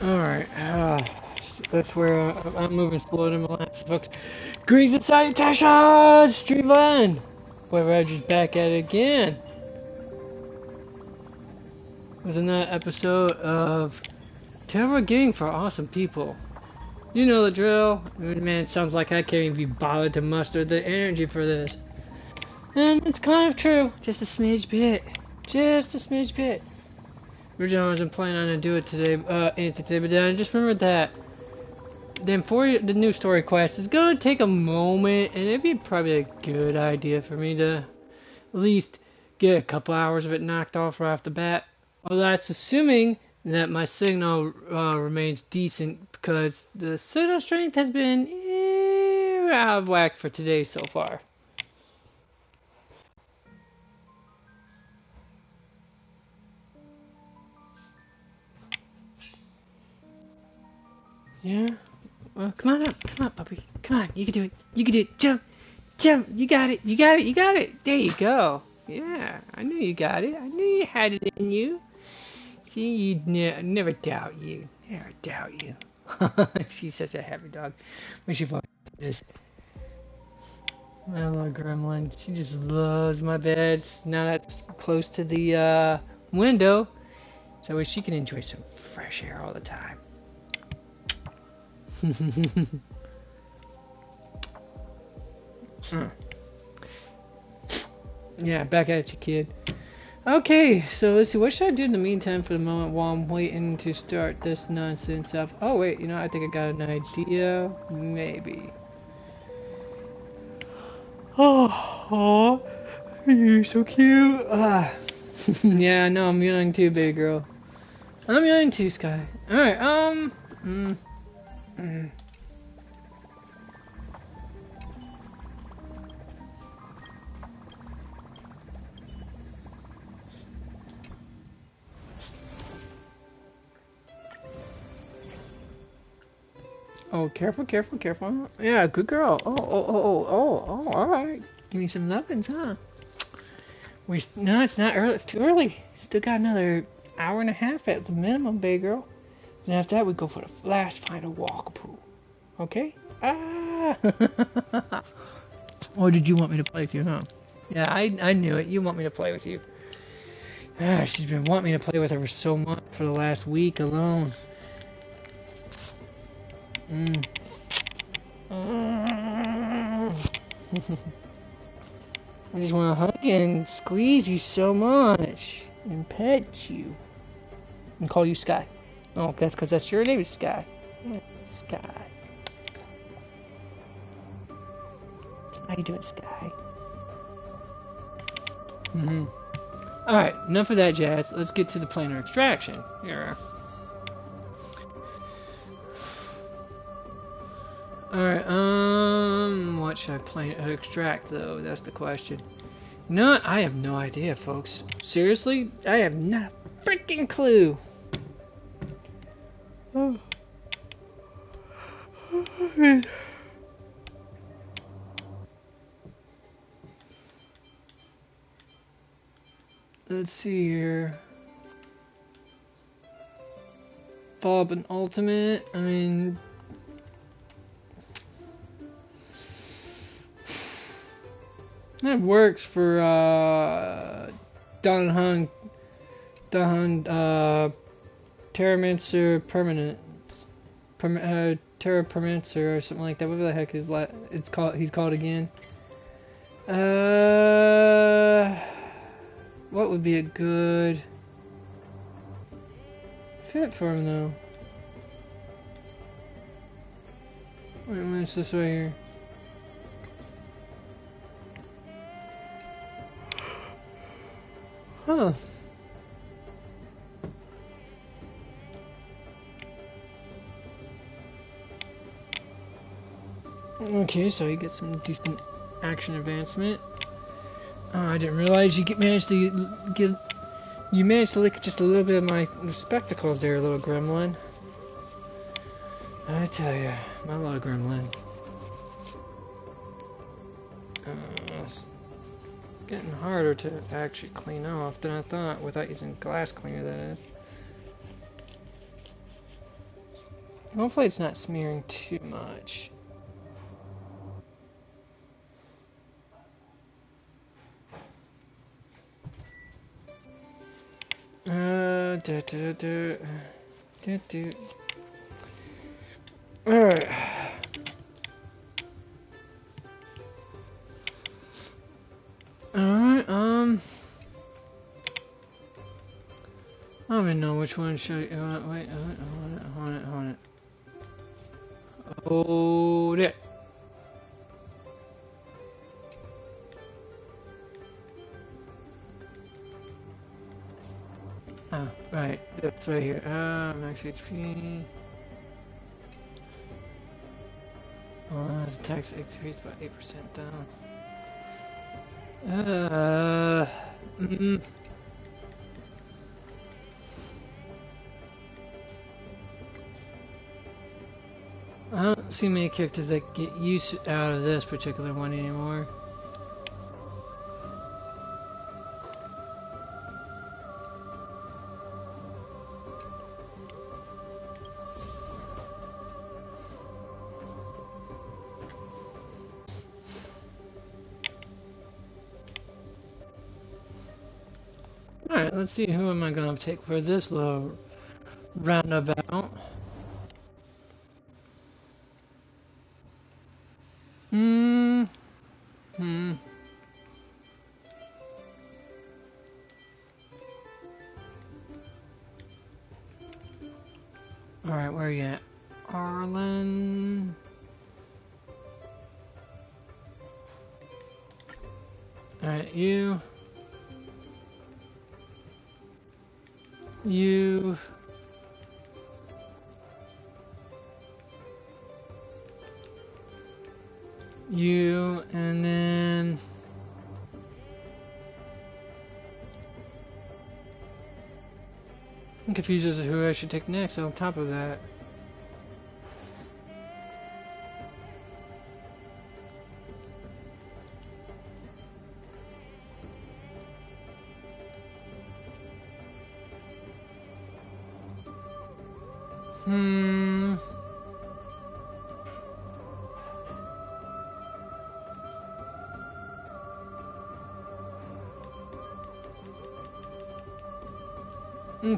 Alright, that's where I'm moving slow to molasses, folks. Greetings and salutations, Streamline! Boy, Roger's back at it again. With another episode of Terror Gang for Awesome People. You know the drill. Man, it sounds like I can't even be bothered to muster the energy for this. And it's kind of true. Just a smidge bit. Just a smidge bit. Originally, I wasn't planning on to do it today, but then I just remembered that then for the new story quest is gonna take a moment, and it'd be probably a good idea for me to at least get a couple hours of it knocked off right off the bat. Well, that's assuming that my signal remains decent, because the signal strength has been out of whack for today so far. Yeah? Well, come on, puppy. Come on, you can do it. You can do it. Jump, jump. You got it. You got it. You got it. There you go. Yeah, I knew you got it. I knew you had it in you. See, you never doubt you. Never doubt you. She's such a happy dog. When she fucking is. My little gremlin. She just loves my bed. Now that's close to the window, so she can enjoy some fresh air all the time. Yeah, back at you, kid. Okay, so let's see. What should I do in the meantime for the moment while I'm waiting to start this nonsense up? Oh, wait, you know, I think I got an idea. Maybe. Oh, you're so cute. Ah. Yeah, I know, I'm young too, big girl. I'm young too, Sky. Alright, Oh, careful, careful, careful. Yeah, good girl. Alright. Give me some lovins, huh? No, it's not early. It's too early. Still got another hour and a half at the minimum, big girl. And after that, we go for the last final walkabout. Okay? Ah! Or did you want me to play with you, huh? Yeah, I knew it. You want me to play with you. Ah, she's been wanting me to play with her for so much for the last week alone. I just want to hug you and squeeze you so much and pet you and call you Sky. Oh, that's because that's your name is Sky. Yeah, Sky. How you doing, Sky? Alright, enough of that jazz. Let's get to the planar extraction. Here. Alright, what should I extract though? That's the question. No, I have no idea, folks. Seriously? I have not a freaking clue. Oh. Let's see here. Follow up an ultimate. I mean, that works for Danhun Terramancer Permanent. Terra Permanencer or something like that. Whatever the heck it's called. He's called again. What would be a good fit for him though? Wait, what's this right here? Huh. Okay, so you get some decent action advancement. Oh, I didn't realize you managed to lick just a little bit of my spectacles there, little gremlin. I tell ya, my little gremlin. It's getting harder to actually clean off than I thought, without using glass cleaner, that is. Hopefully it's not smearing too much. Alright. Alright, I don't even know which one should I... wait, hold it. Hold it. Oh, right, that's right here. Max HP. Attacks increased by 8% down. I don't see many characters that get use out of this particular one anymore. Alright, let's see who am I gonna take for this little roundabout. Alright, where are you at? Arlen. Alright, you. You. You, and then... I'm confused as to who I should take next on top of that.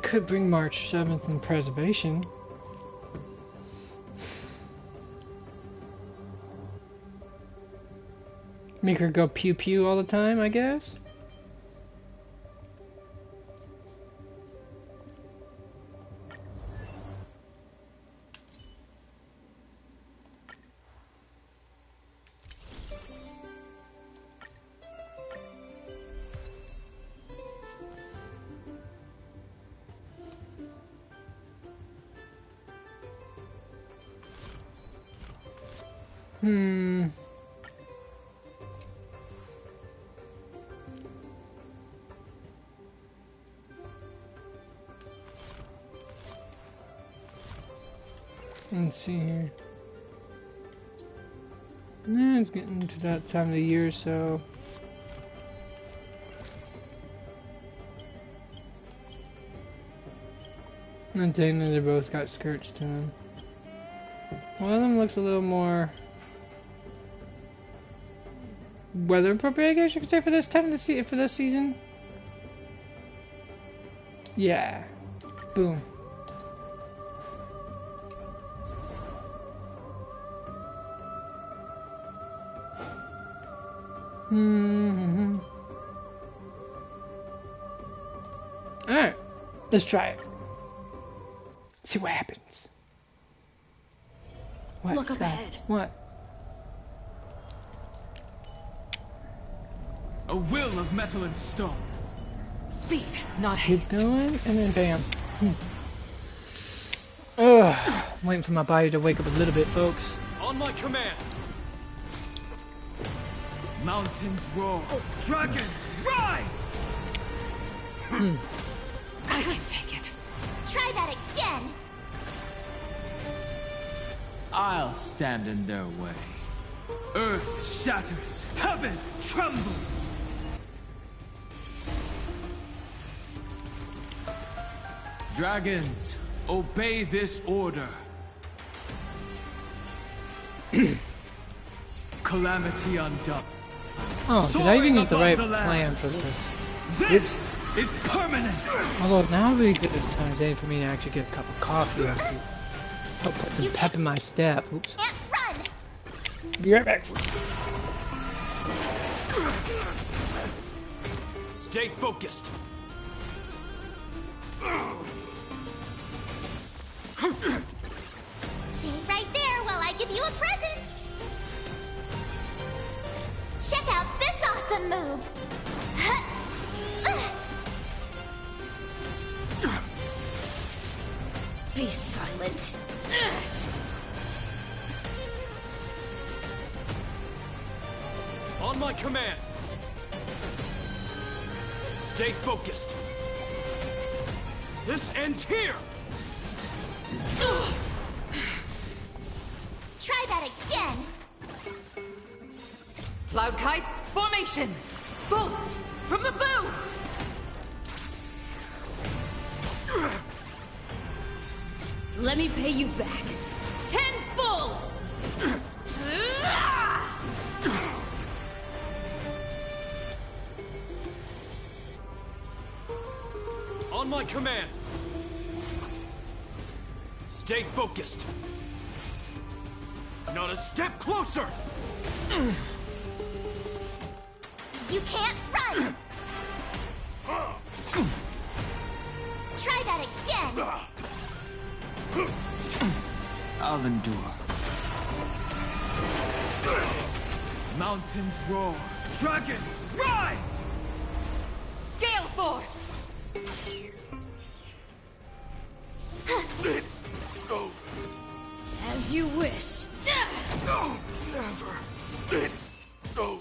Could bring March 7th in preservation. Make her go pew pew all the time, I guess? Let's see here. It's getting to that time of the year, so... I'm saying that they both got skirts to them. One of them looks a little more... weather appropriate, I guess you could say, for this time of the for this season. Yeah. Boom. Alright, let's try it. See what happens. What? Look up ahead. What? A will of metal and stone. Speed, not Keep haste. going, and then bam. Ugh, I'm waiting for my body to wake up a little bit, folks. On my command. Mountains roar. Dragons rise! I can take it. Try that again! I'll stand in their way. Earth shatters. Heaven trembles. Dragons, obey this order. Calamity undone. Oh, did I even Soaring get the right above the plan lands. for this? This is permanent. Although now would be good as time as any for me to actually get a cup of coffee or something. Help put some pep in my step. Oops. Can't run! Be right back. Stay focused. Stay right there while I give you a present! Check out this awesome move! Be silent. On my command. Stay focused. This ends here. Try that again! Cloud kites, formation! Bolt from the bow! Let me pay you back. Tenfold! On my command. Stay focused. Not a step closer. You can't run! Try that again! I'll endure. Mountains roar. Dragons rise. Gale force! It's over. As you wish. No, never. It's over.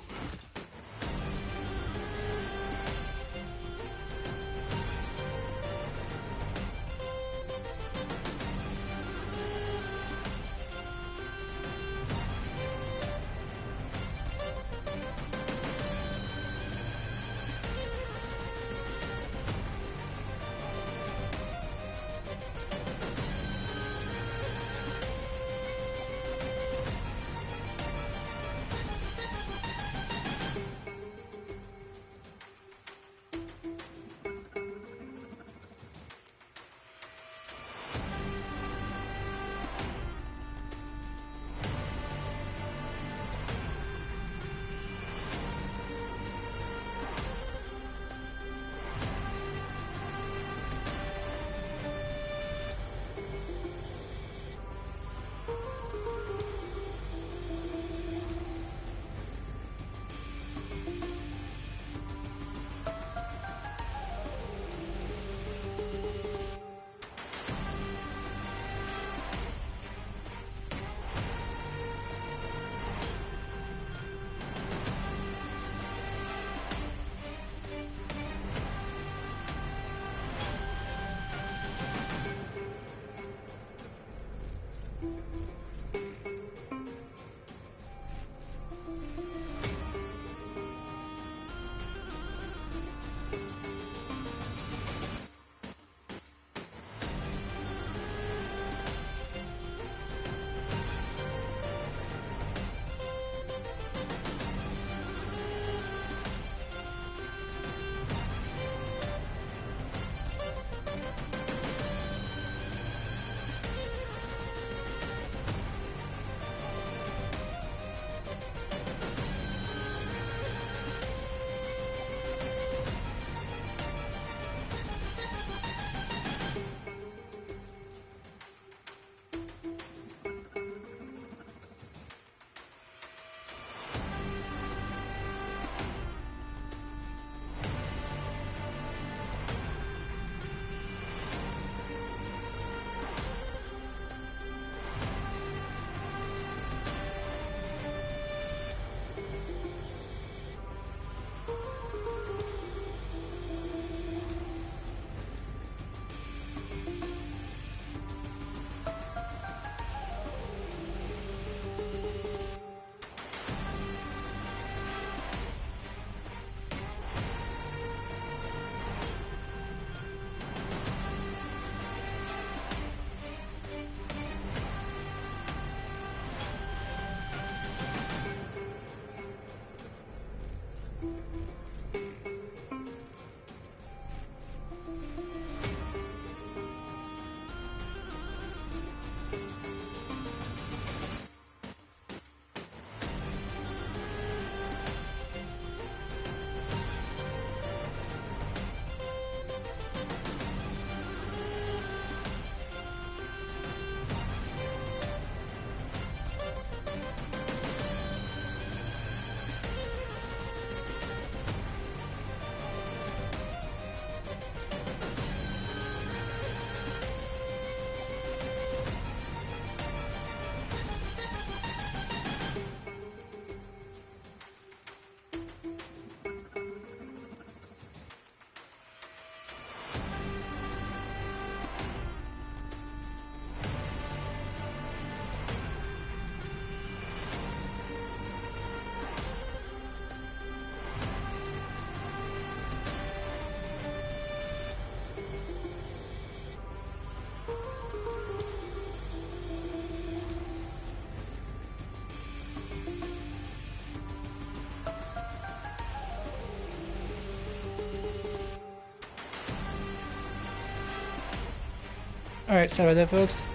Alright, sorry about that, folks.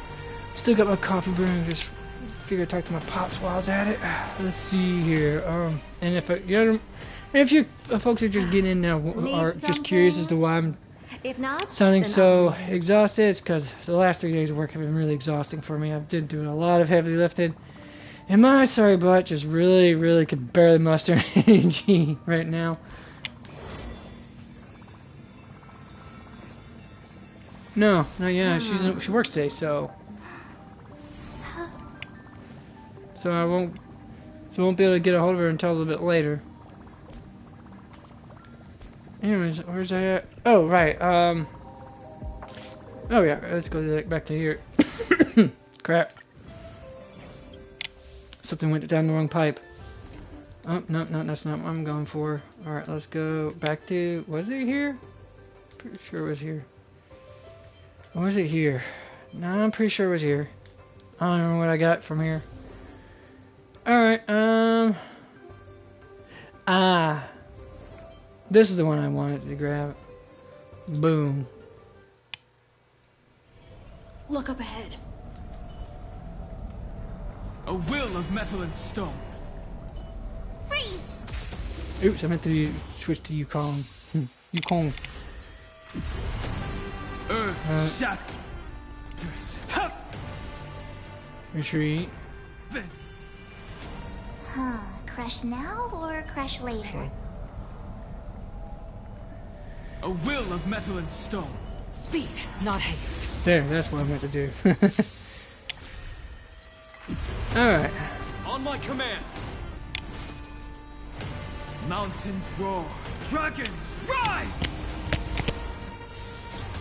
Still got my coffee brewing. Just figured I'd talk to my pops while I was at it. Let's see here. And if you folks are just getting in now, are just curious as to why I'm If not, sounding then so I'll- exhausted, it's because the last 3 days of work have been really exhausting for me. I've been doing a lot of heavy lifting, and my sorry butt just really could barely muster energy right now. No, yeah, she works today, so I won't be able to get a hold of her until a little bit later. Anyways, where's I at? Oh, right. Oh yeah, let's go back to here. Crap. Something went down the wrong pipe. Oh, no, that's not what I'm going for. Alright, let's go back to... Was it here? Pretty sure it was here. Or was it here? No, I'm pretty sure it was here. I don't remember what I got from here. Alright, this is the one I wanted to grab. Boom. Look up ahead. A will of metal and stone. Freeze! Oops, I meant to switch to Yukon. Yukon. Earth shatters. Hup! Retreat. Then Huh. Crash now or crash later? Okay. a will of metal and stone. Speed, not haste. There, that's what I meant to do. Alright. On my command. Mountains roar. Dragons rise.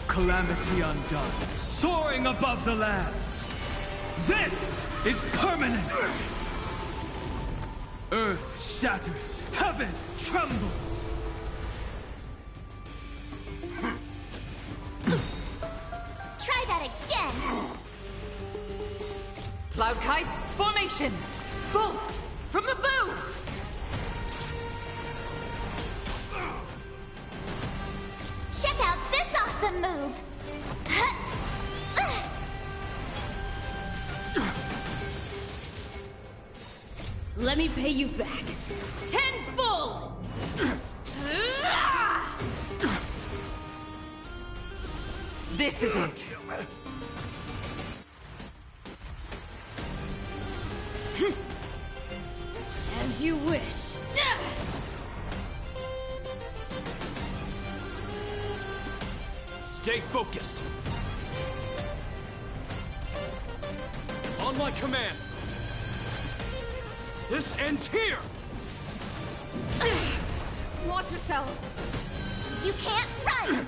Calamity undone. Soaring above the lands. This is permanence. Earth shatters. Heaven trembles. Try that again! Cloud kites, formation! Bolt! From the bow! Check out this awesome move! Let me pay you back. Tenfold! This is it! As you wish. Stay focused. On my command. This ends here. Watch yourselves. You can't run!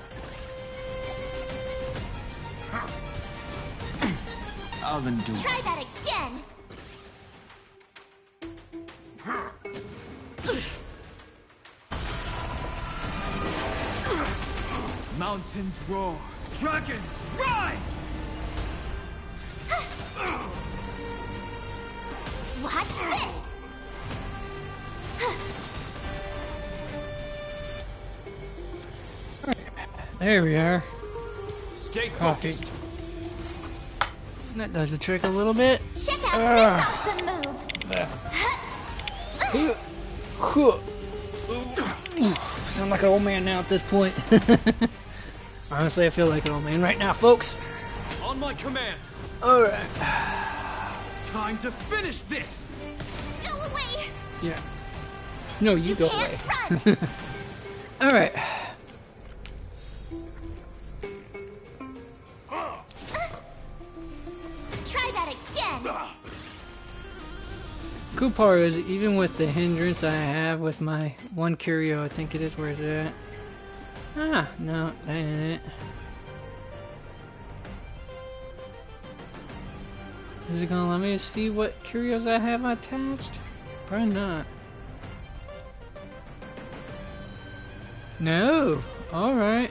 I'll endure. Try that again! Mountains roar. Dragons rise. Watch this! There we are. Stay Coffee. focused. That does the trick a little bit. Check out this awesome move! Sound like an old man now at this point. Honestly, I feel like an old man right now, folks. On my command. Alright. Time to finish this. Go away! Yeah. No, you go away. Can't run! Alright. Try that again! Cool part is, even with the hindrance I have with my one curio, I think it is, where is it at? Ah, no, that ain't it. Is it gonna let me see what curios I have attached? Probably not. No! Alright,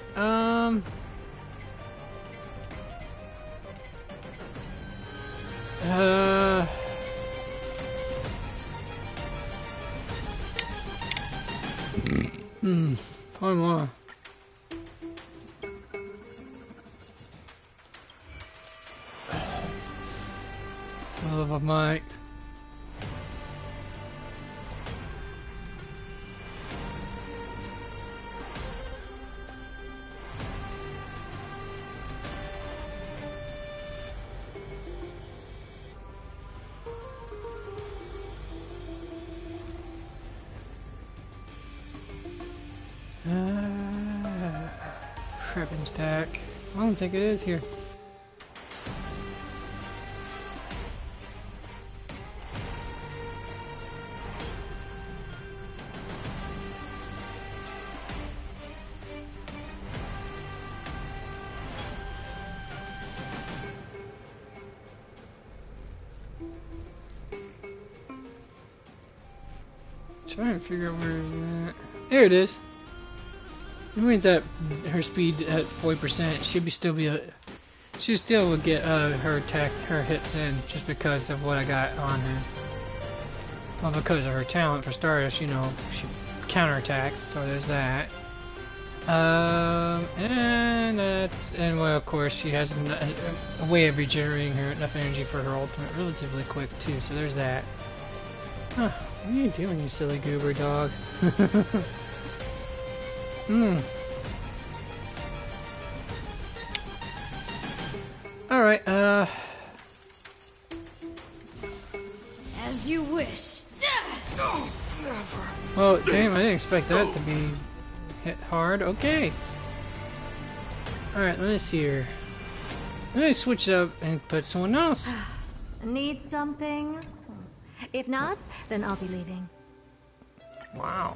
one more. of a mic. Crippin' stack. I don't think it is here. Trying to figure out where it's at. There it is. I mean that her speed at 40%, she'd still would get her hits in just because of what I got on her. Well, because of her talent for starters, you know, she counterattacks, so there's that. And well, of course, she has a way of regenerating her enough energy for her ultimate relatively quick too. So there's that. Huh, what are you doing, you silly goober dog? Alright, As you wish. well, damn, I didn't expect that to be hit hard. Okay. Alright, let me see here. Let me switch up and put someone else. Need something? If not, then I'll be leaving. Wow.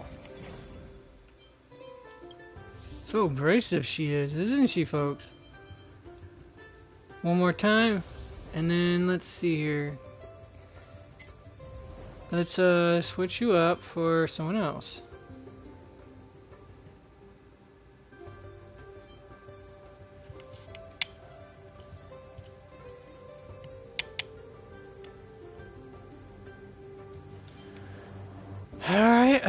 So abrasive she is, isn't she, folks? One more time, and then let's see here. Let's switch you up for someone else. Alright,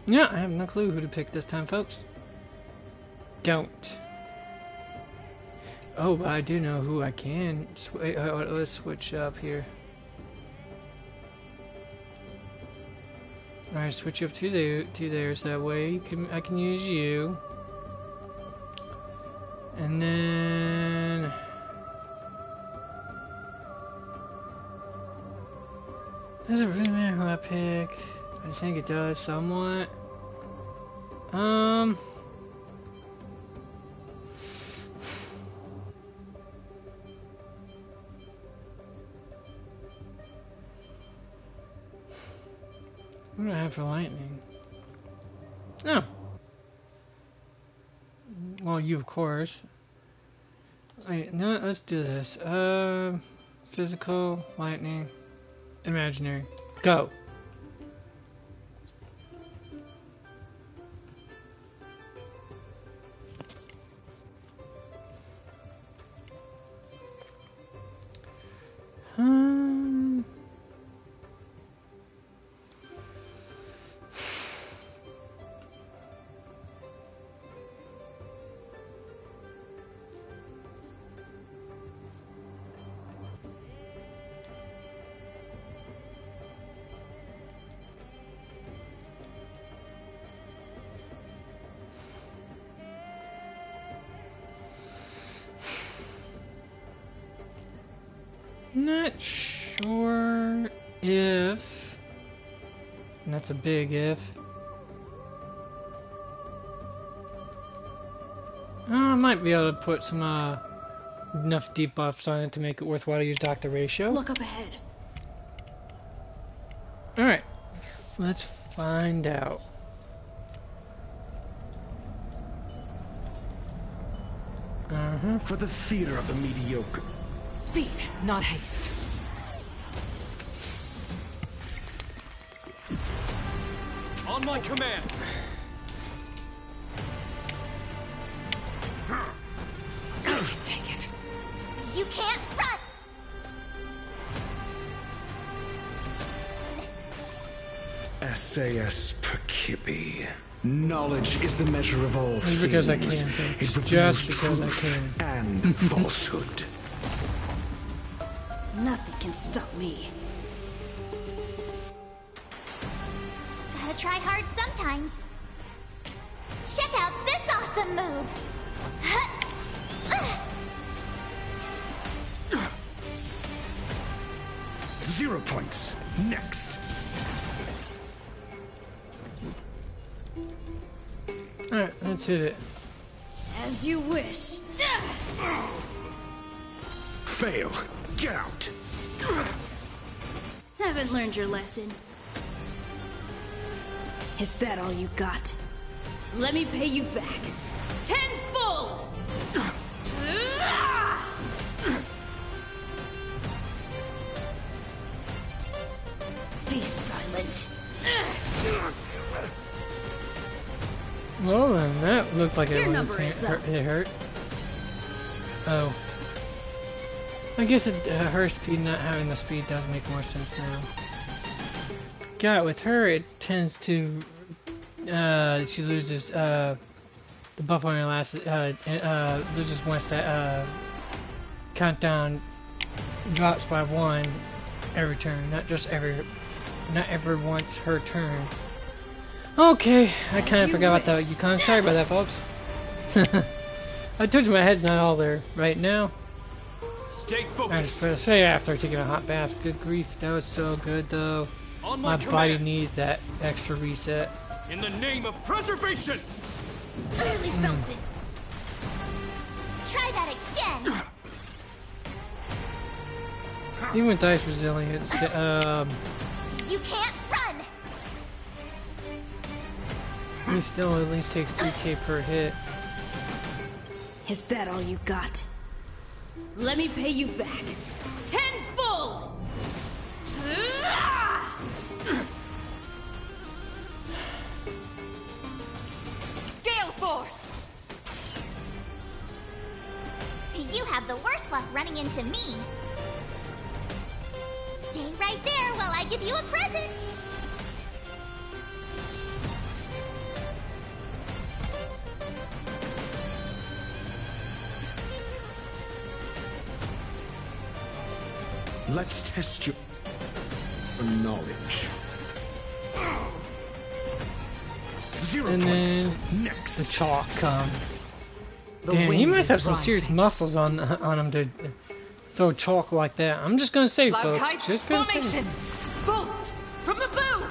yeah, I have no clue who to pick this time, folks. Don't. Oh, but I do know who I can. Let's switch up here. Alright, switch up to theirs. That way I can use you. And then does it really matter who I pick? I think it does somewhat. What do I have for lightning? Oh. Well, you of course. Wait, no, let's do this. Physical, lightning, imaginary. Go. Not sure if, and that's a big if. I might be able to put some enough debuffs on it to make it worthwhile to use Dr. Ratio. Look up ahead. Alright, let's find out. For the theater of the mediocre. Speed, not haste. On my command. I can take it. You can't run! As SAS per Kippy. Knowledge is the measure of all Just things. because I can, It folks. reveals Just because I truth can. and falsehood. Nothing can stop me. Gotta try hard sometimes. Check out this awesome move! 0 points. Next. Alright, let's hit it. As you wish. Fail. Get out. Haven't learned your lesson. Is that all you got? Let me pay you back. Tenfold! Be silent. Well, then that looked like it Your would number is up. hurt. It hurt. Oh. I guess her speed not having the speed does make more sense now. God, with her it tends to she loses the buff on her last loses once that countdown drops by 1 every turn, not every once her turn. Okay, I kind of forgot about that Yukon. Sorry about that, folks. I told you my head's not all there right now. Stay I just focused. gotta say after taking a hot bath, good grief, that was so good though. On My my body command. needs that extra reset. In the name of preservation. Barely felt it. Try that again! Even with dice resilience, You can't run! he still at least takes 2k per hit. Is that all you got? Let me pay you back. Tenfold! Gale Force! You have the worst luck running into me. Stay right there while I give you a present! Let's test your knowledge. 0 And points. then Next. the chalk comes. The Damn, he wind must is have some serious rising. muscles on him to throw chalk like that. I'm just gonna say, Cloud folks. kites Just gonna formation! say. Bolt! From the bow!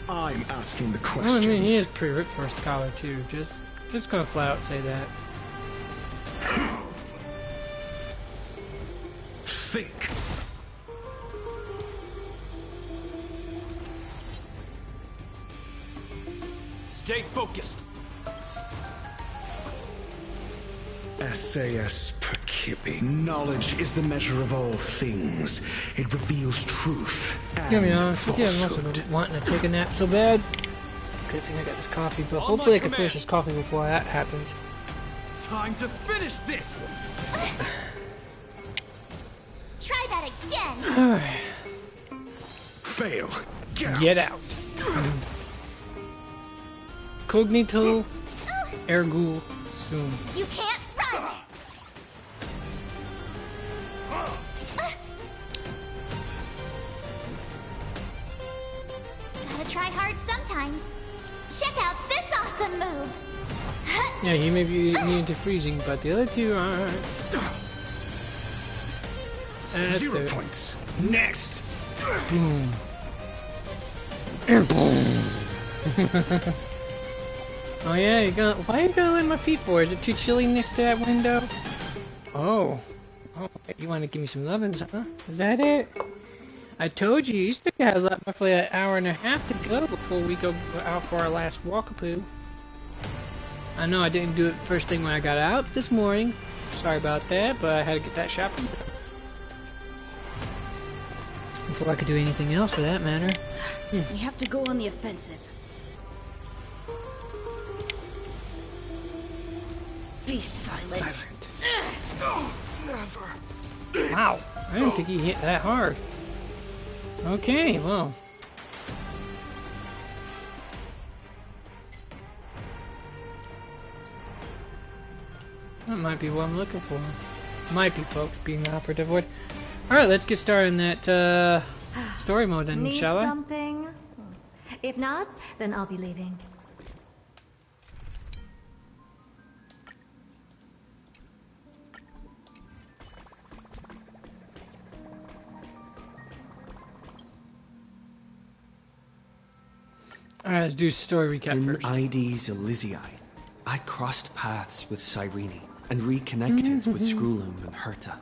I'm asking the Well, I questions. mean, he is pretty ripped for a scholar too. Just gonna flat out say that. Think. Stay focused. SAS per Kippy. Knowledge is the measure of all things. It reveals truth and To be honest with you, I'm also falsehood. wanting to take a nap so bad. Good thing I got this coffee, but On hopefully my I can finish command. this coffee before that happens. Time to finish this. Try that again! Fail. Get out. Get out. Cognito ergo sum. You can't run! Gotta try hard sometimes. Check out this awesome move! Yeah, he may be immune to freezing, but the other two aren't. That's 0 it. points. Next. Boom. And boom. Oh yeah, why are you gonna let my feet for? Is it too chilly next to that window? Oh. Oh, you want to give me some lovin's, huh? Is that it? I told you, you still got roughly an hour and a half to go before we go out for our last walkapoo. I know I didn't do it first thing when I got out this morning. Sorry about that, but I had to get that shopping before I could do anything else for that matter. We have to go on the offensive. Be silent. Wow, I didn't think he hit that hard. Okay, well. That might be what I'm looking for. Might be, folks, being the operative word. Alright, let's get started in that story mode then, Need shall I? something? If not, then I'll be leaving. Alright, let's do story recap In first. Ides Elysiae, I crossed paths with Cyrene and reconnected with Skrulum and Herta.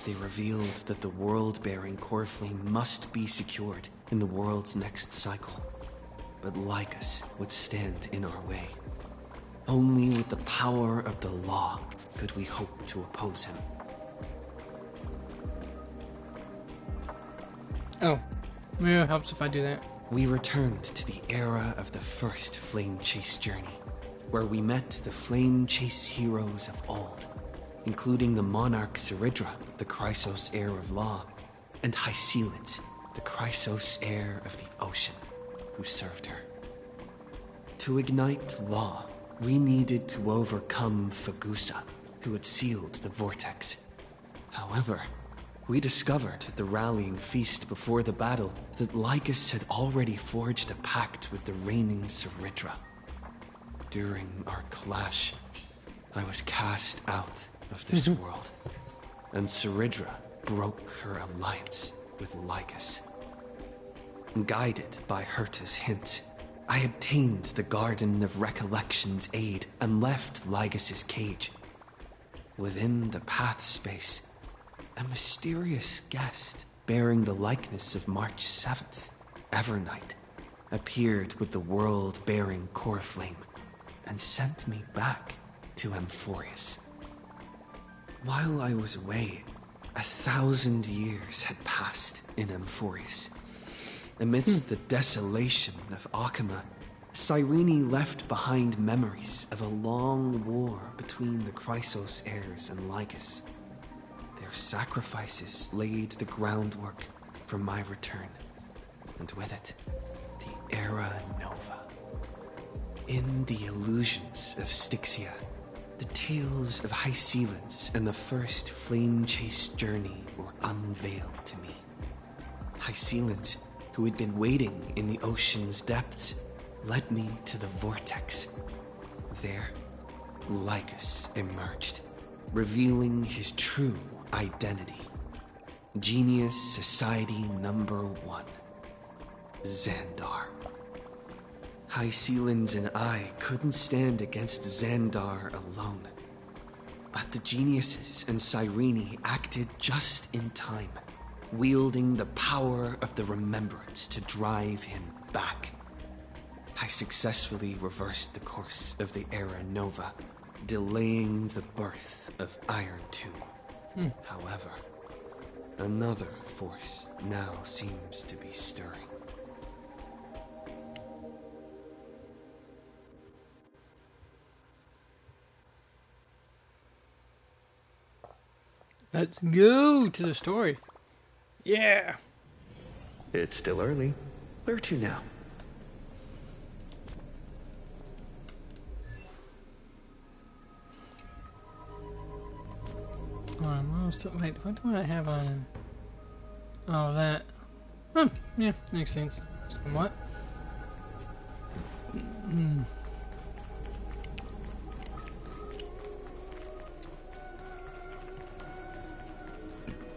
They revealed that the world-bearing core flame must be secured in the world's next cycle. But Lycus would stand in our way. Only with the power of the law could we hope to oppose him. Oh, maybe it helps if I do that. We returned to the era of the first Flame Chase journey, where we met the Flame Chase heroes of old, including the monarch Ceridra, the Chrysos heir of law, and Hycelid, the Chrysos heir of the ocean, who served her. To ignite law, we needed to overcome Fagusa, who had sealed the vortex. However, we discovered at the rallying feast before the battle that Lycus had already forged a pact with the reigning Ceridra. During our clash, I was cast out of this world, and Ceridra broke her alliance with Lycus. Guided by Herta's hint, I obtained the Garden of Recollection's aid and left Lycus's cage. Within the path space, a mysterious guest bearing the likeness of March 7th, Evernight, appeared with the world-bearing core flame and sent me back to Amphoreus. While I was away, 1,000 years had passed in Amphoreus. Amidst the desolation of Akama, Cyrene left behind memories of a long war between the Chrysos heirs and Lycus. Their sacrifices laid the groundwork for my return, and with it, the Era Nova. In the illusions of Styxia, the tales of Hycelid and the first Flame Chase journey were unveiled to me. Hycelid, who had been waiting in the ocean's depths, led me to the vortex. There, Lycus emerged, revealing his true identity. Genius Society Number 1, Xandar. Hycelid and I couldn't stand against Xandar alone. But the geniuses and Cyrene acted just in time, wielding the power of the remembrance to drive him back. I successfully reversed the course of the Era Nova, delaying the birth of Iron Tomb. However, another force now seems to be stirring. Let's go to the story. Yeah. It's still early. Where to now? Wait, what do I have on? Oh, that. Yeah, makes sense. Somewhat.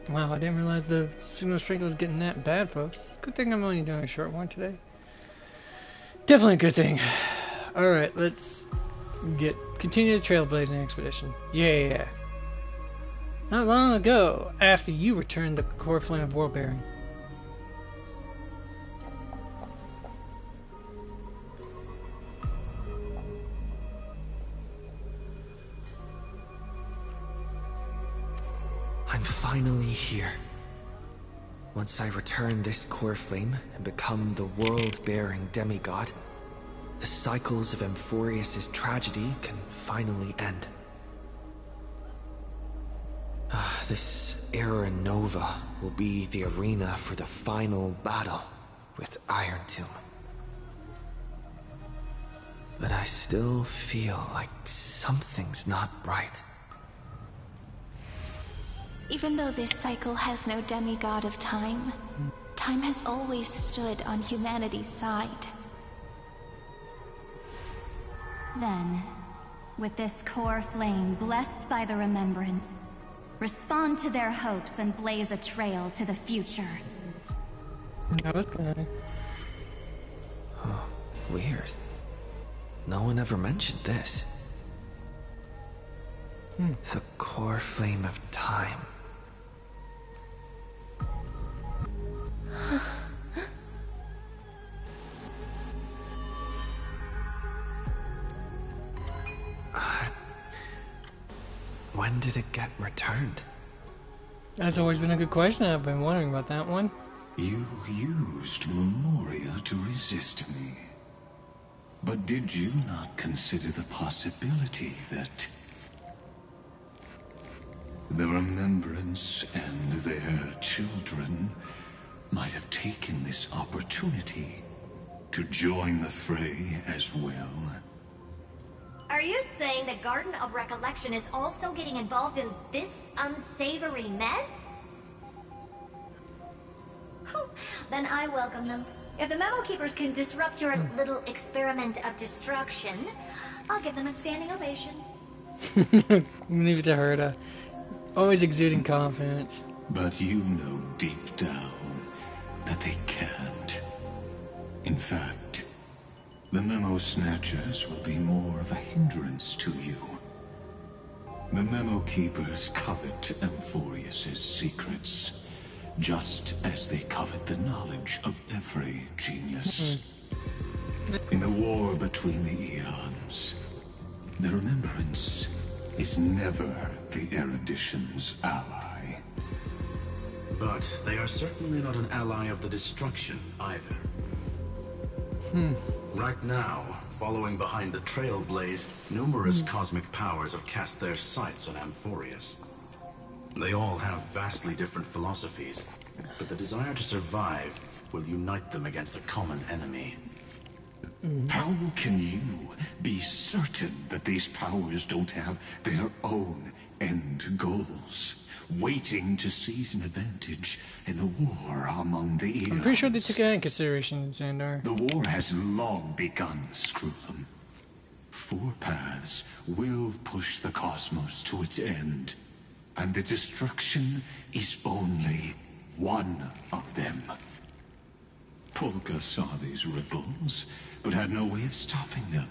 Wow, I didn't realize the signal strength was getting that bad, folks. Good thing I'm only doing a short one today. Definitely a good thing. Alright, let's continue the trailblazing expedition. Yeah. Not long ago, after you returned the core flame of world bearing. I'm finally here. Once I return this core flame and become the world-bearing demigod, the cycles of Amphoreus' tragedy can finally end. This Era Nova, will be the arena for the final battle with Iron Tomb. But I still feel like something's not right. Even though this cycle has no demigod of time, time has always stood on humanity's side. Then, with this core flame blessed by the remembrance, respond to their hopes and blaze a trail to the future. That was good. Oh, weird. No one ever mentioned this. The core flame of time. When did it get returned? That's always been a good question. I've been wondering about that one. You used Memoria to resist me. But did you not consider the possibility that the Remembrance and their children might have taken this opportunity to join the fray as well? Are you saying the Garden of Recollection is also getting involved in this unsavory mess? Then I welcome them. If the Memo Keepers can disrupt your little experiment of destruction, I'll give them a standing ovation. Leave it to her to always exuding confidence. But you know deep down that they can't. In fact, the Memo Snatchers will be more of a hindrance to you. The Memo Keepers covet Amphoreus' secrets, just as they covet the knowledge of every genius. In the war between the eons, the Remembrance is never the Erudition's ally. But they are certainly not an ally of the destruction either. Right now, following behind the Trailblaze, numerous cosmic powers have cast their sights on Amphoreus. They all have vastly different philosophies, but the desire to survive will unite them against a common enemy. How can you be certain that these powers don't have their own end goals, waiting to seize an advantage in the war among the eons? I'm pretty sure they took that in consideration, Xandar. The war has long begun, Screwlum. Four paths will push the cosmos to its end, and the destruction is only one of them. Polka saw these ripples, but had no way of stopping them.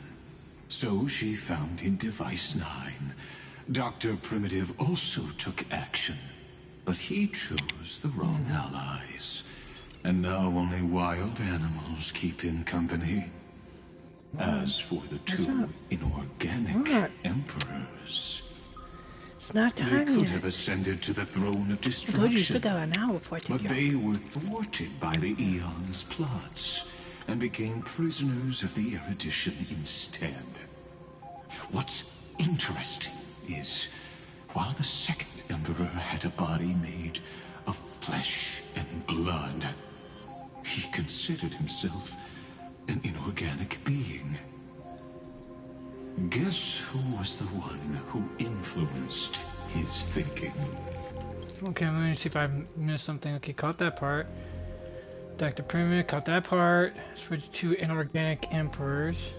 So she found in Device 9. Dr. Primitive also took action, but he chose the wrong allies. And now only wild animals keep him company. As for the two inorganic emperors, It's not they time could yet. have ascended to the throne of I told you still destruction. got an hour before I take But you. they were thwarted by the Eon's plots and became prisoners of the Erudition instead. What's interesting is, while the second Emperor had a body made of flesh and blood, he considered himself an inorganic being. Guess who was the one who influenced his thinking? Okay, let me see if I missed something. Okay, caught that part. Dr. Primitive, caught that part. Switch to inorganic emperors.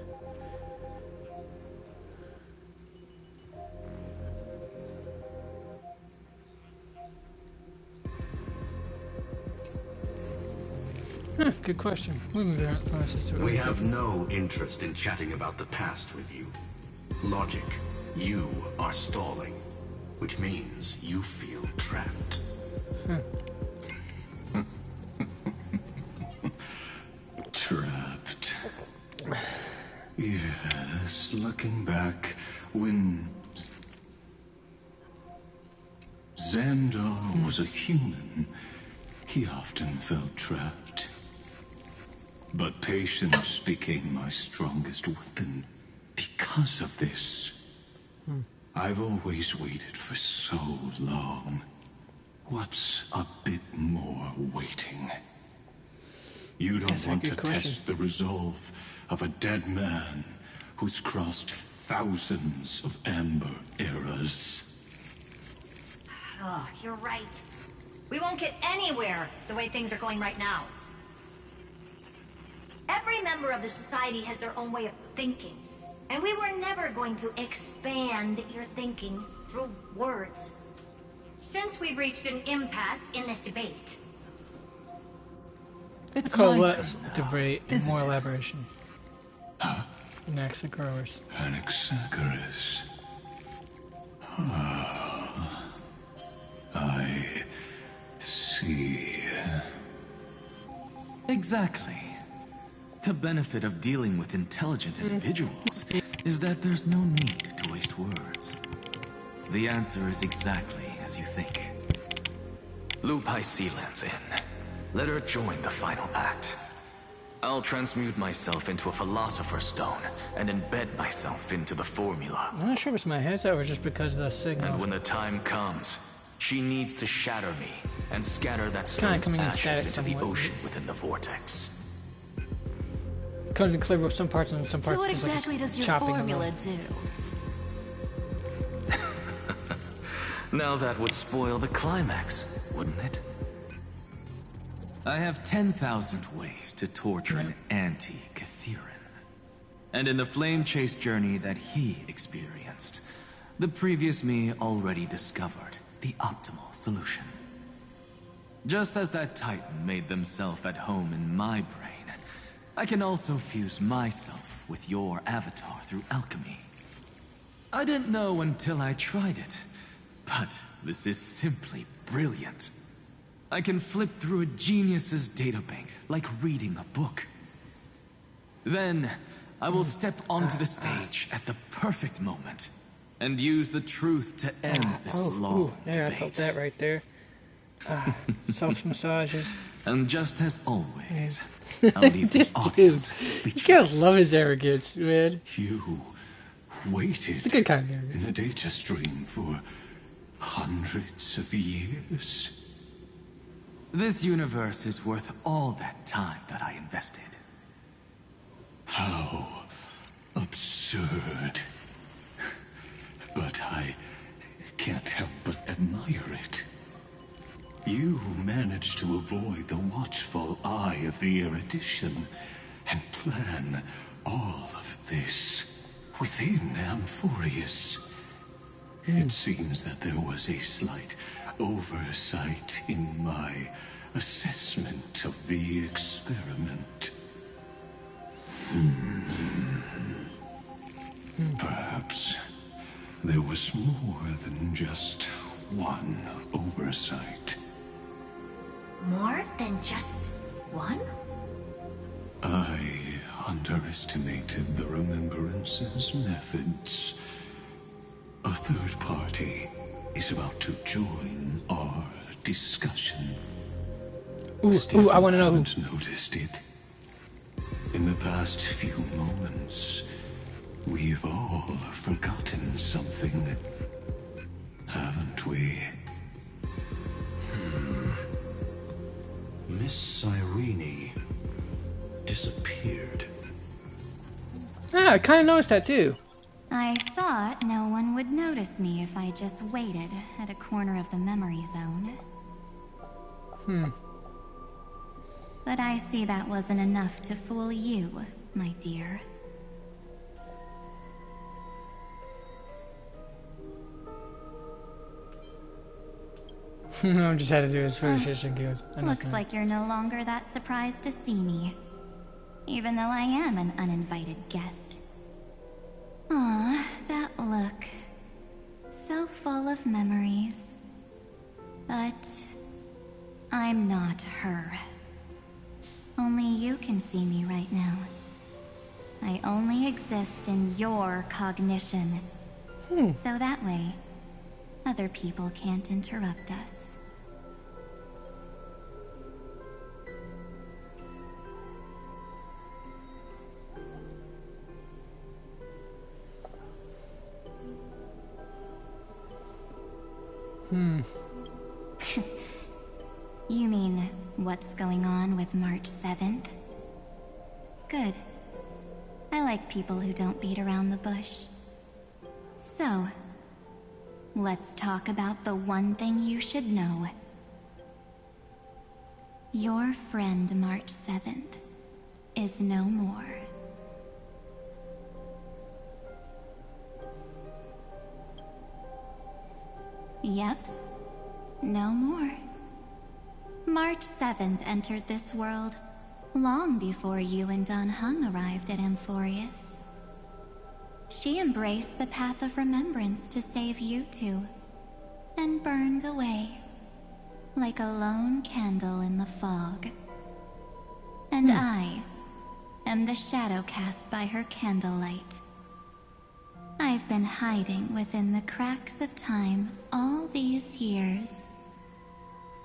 Good question. We have no interest in chatting about the past with you. Logic, you are stalling, which means you feel trapped. Trapped. Yes, looking back, when Xandar was a human, he often felt trapped. But patience became my strongest weapon because of this. I've always waited for so long, What's a bit more waiting? You don't That's a want to good question. test the resolve of a dead man who's crossed thousands of amber eras. Oh, you're right. We won't get anywhere the way things are going right now. Every member of the society has their own way of thinking. And we were never going to expand your thinking through words. Since we've reached an impasse in this debate. It's Call my less turn now, debate and isn't more it? elaboration. Anaxagoras. Anaxagoras. Ah, I see. Exactly. The benefit of dealing with intelligent individuals is that there's no need to waste words. The answer is exactly as you think. Lupai Sealands in. Let her join the final act. I'll transmute myself into a Philosopher's Stone and embed myself into the formula. I'm not sure if it's my headset or just because of the signal. And when the time comes, she needs to shatter me and scatter that Kinda stone's coming in ashes static into the somewhat. ocean within the vortex. Comes in clear with some parts and some parts. So what feels like exactly it's does your chopping formula along. do? Now that would spoil the climax, wouldn't it? I have 10,000 ways to torture an anti-Cathiran. And in the flame chase journey that he experienced, the previous me already discovered the optimal solution. Just as that Titan made themselves at home in my brain, I can also fuse myself with your avatar through alchemy. I didn't know until I tried it, but this is simply brilliant. I can flip through a genius's databank like reading a book. Then, I will step onto the stage at the perfect moment and use the truth to end this long Yeah, I debate. felt that right there. Self-massages. And just as always, I'll leave This the dude. audience You speechless. gotta love his arrogance, man. You waited It's a good kind of in arrogance. the data stream for hundreds of years. This universe is worth all that time that I invested. How absurd. But I can't help but admire it. You managed to avoid the watchful eye of the erudition and plan all of this within Amphoreus. It seems that there was a slight oversight in my assessment of the experiment. Perhaps there was more than just one oversight. More than just one? I underestimated the Remembrance's methods. A third party is about to join our discussion. Still, I want to know who. haven't noticed it. In the past few moments, we've all forgotten something, haven't we? Miss Cyrene disappeared. Ah, I kind of noticed that too. I thought no one would notice me if I just waited at a corner of the memory zone. But I see that wasn't enough to fool you, my dear. I just had to do his foolishness and goes. Looks like you're no longer that surprised to see me. Even though I am an uninvited guest. Ah, that look. So full of memories. But I'm not her. Only you can see me right now. I only exist in your cognition. So that way, other people can't interrupt us. what's going on with March 7th? Good. I like people who don't beat around the bush. So, let's talk about the one thing you should know. Your friend March 7th is no more. Yep, no more. March 7th entered this world long before you and Don Hung arrived at Amphoreus. She embraced the path of remembrance to save you two, and burned away like a lone candle in the fog. And I am the shadow cast by her candlelight. I've been hiding within the cracks of time all these years.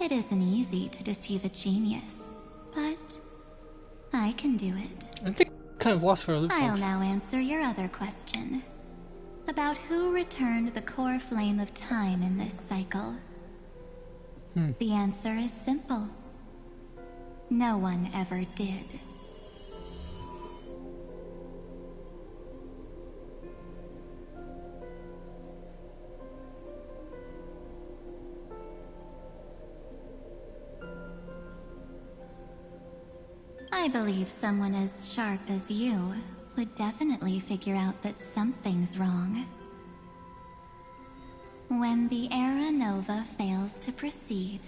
It isn't easy to deceive a genius, but I can do it. I think I kind of lost for a loop. I'll now answer your other question about who returned the core flame of time in this cycle. The answer is simple. No one ever did. I believe someone as sharp as you would definitely figure out that something's wrong. When the Era Nova fails to proceed,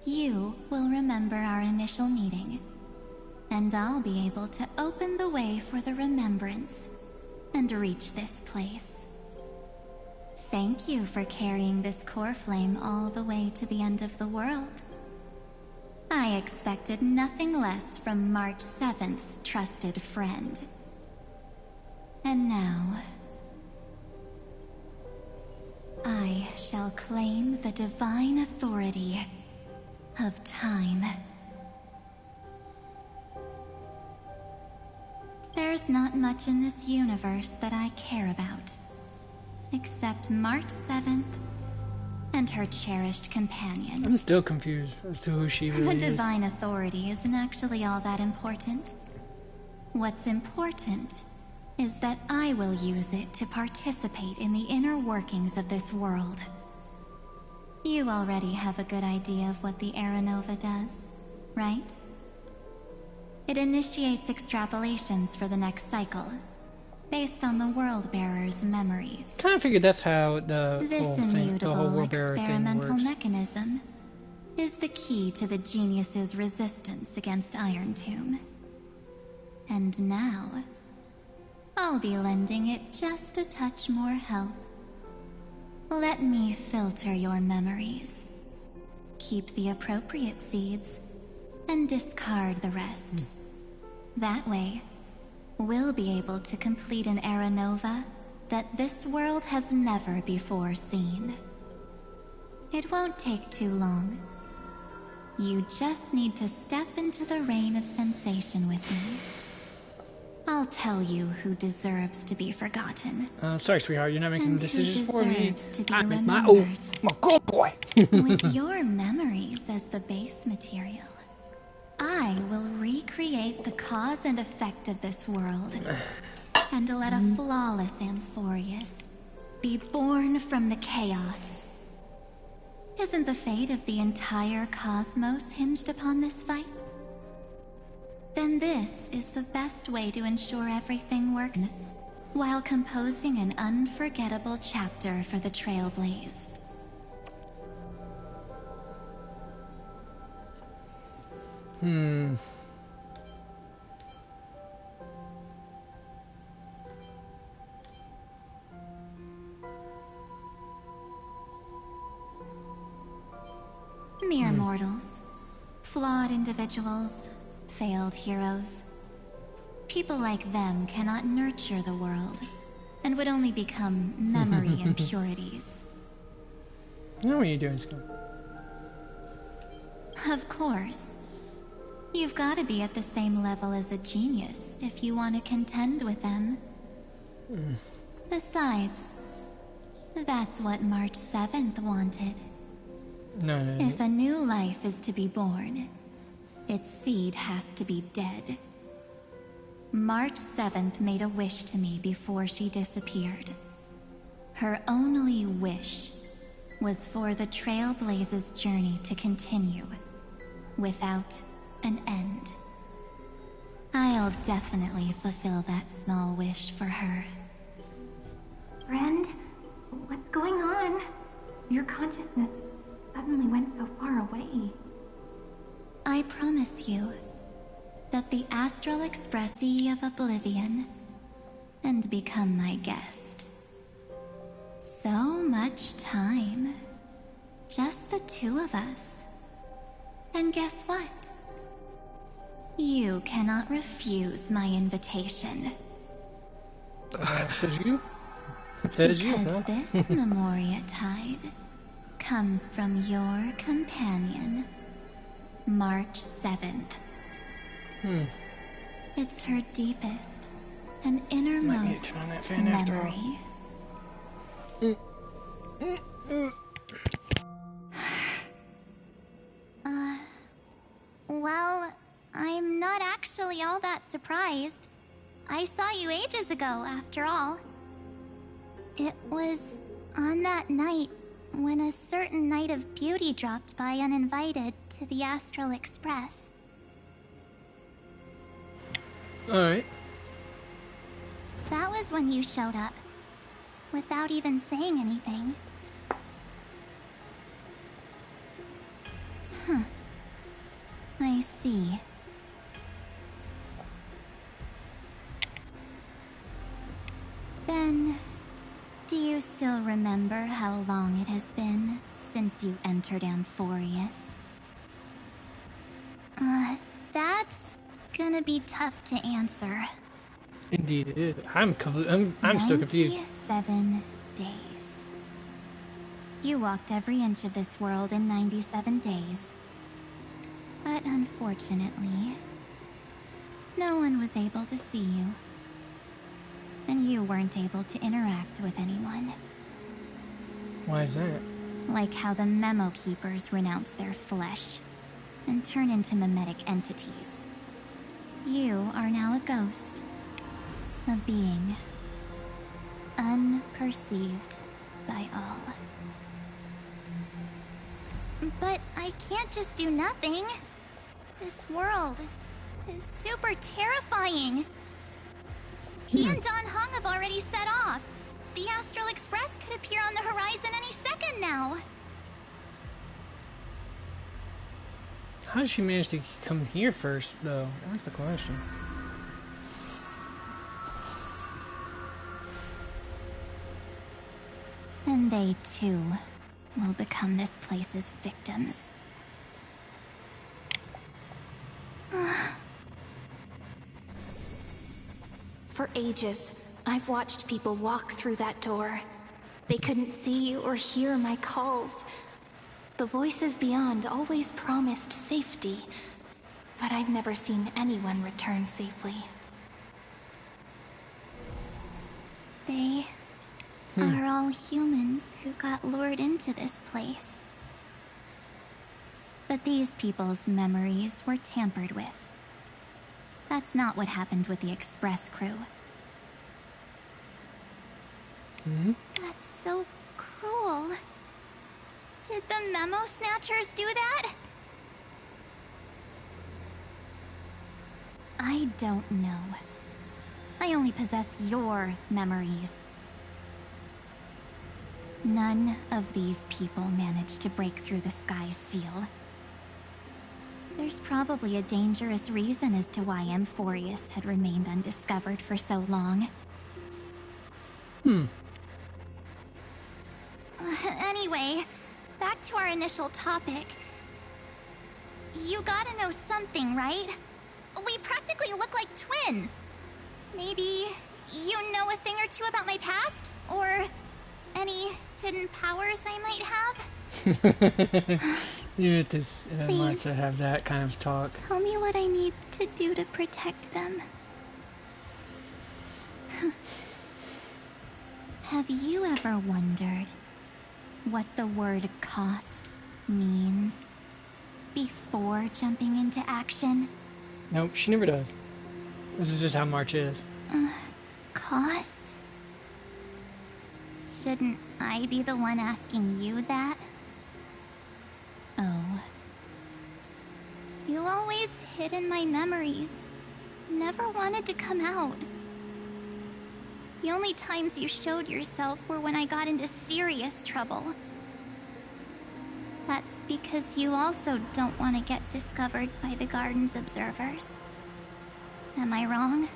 you will remember our initial meeting, and I'll be able to open the way for the remembrance and reach this place. Thank you for carrying this core flame all the way to the end of the world. I expected nothing less from March 7th's trusted friend. And now, I shall claim the divine authority of time. There's not much in this universe that I care about, except March 7th and her cherished companions. I'm still confused as to who she really is. The divine authority isn't actually all that important. What's important is that I will use it to participate in the inner workings of this world. You already have a good idea of what the Era Nova does, right? It initiates extrapolations for the next cycle, based on the World Bearer's memories. Kind of figured that's how the This whole thing, the immutable whole World Bearer thing experimental works. mechanism is the key to the genius's resistance against Iron Tomb. And now, I'll be lending it just a touch more help. Let me filter your memories. Keep the appropriate seeds, and discard the rest. That way, we'll be able to complete an Era Nova that this world has never before seen. It won't take too long. You just need to step into the rain of sensation with me. I'll tell you who deserves to be forgotten. Sorry, sweetheart, you're not making And decisions who for me. deserves to be I make my remembered. my good boy. With your memories as the base material, I will recreate the cause and effect of this world, and let a flawless Amphoreus be born from the chaos. Isn't the fate of the entire cosmos hinged upon this fight? Then this is the best way to ensure everything works, while composing an unforgettable chapter for the Trailblaze. Mere mortals. Flawed individuals. Failed heroes. People like them cannot nurture the world, and would only become memory impurities. You know what you're doing, Scott. Of course. You've got to be at the same level as a genius if you want to contend with them. Besides, that's what March 7th wanted. No. If a new life is to be born, its seed has to be dead. March 7th made a wish to me before she disappeared. Her only wish was for the Trailblaze's journey to continue, without an end. I'll definitely fulfill that small wish for her. Friend, what's going on? Your consciousness suddenly went so far away. I promise you that the Astral Expressee of Oblivion and become my guest. So much time. Just the two of us. And guess what? You cannot refuse my invitation. Says you? Says you, Because huh? this Memoria Tide comes from your companion, March 7th. It's her deepest and innermost memory. Well, I'm not actually all that surprised. I saw you ages ago, after all. It was on that night when a certain Knight of Beauty dropped by uninvited to the Astral Express. Alright. That was when you showed up, without even saying anything. I see. Then, do you still remember how long it has been since you entered Amphoreus? That's gonna be tough to answer. Indeed it is. I'm still confused. 97 days. You walked every inch of this world in 97 days. But unfortunately, no one was able to see you. And you weren't able to interact with anyone. Why is that? Like how the Memo Keepers renounce their flesh and turn into mimetic entities. You are now a ghost. A being. Unperceived by all. But I can't just do nothing. This world is super terrifying. He and Don Hung have already set off. The Astral Express could appear on the horizon any second now. How did she manage to come here first, though? That's the question. And they too will become this place's victims. For ages, I've watched people walk through that door. They couldn't see or hear my calls. The voices beyond always promised safety, but I've never seen anyone return safely. They are all humans who got lured into this place. But these people's memories were tampered with. That's not what happened with the Express crew. That's so cruel. Did the Memo Snatchers do that? I don't know. I only possess your memories. None of these people managed to break through the sky's seal. There's probably a dangerous reason as to why Amphoreus had remained undiscovered for so long. Anyway, back to our initial topic. You gotta know something, right? We practically look like twins. Maybe you know a thing or two about my past? Or any hidden powers I might have? You have to want to have that kind of talk. Tell me what I need to do to protect them. Have you ever wondered what the word cost means? before jumping into action? Nope, she never does. This is just how March is. Cost? Shouldn't I be the one asking you that? Oh. You always hid in my memories. Never wanted to come out. The only times you showed yourself were when I got into serious trouble. That's because you also don't want to get discovered by the garden's observers. Am I wrong?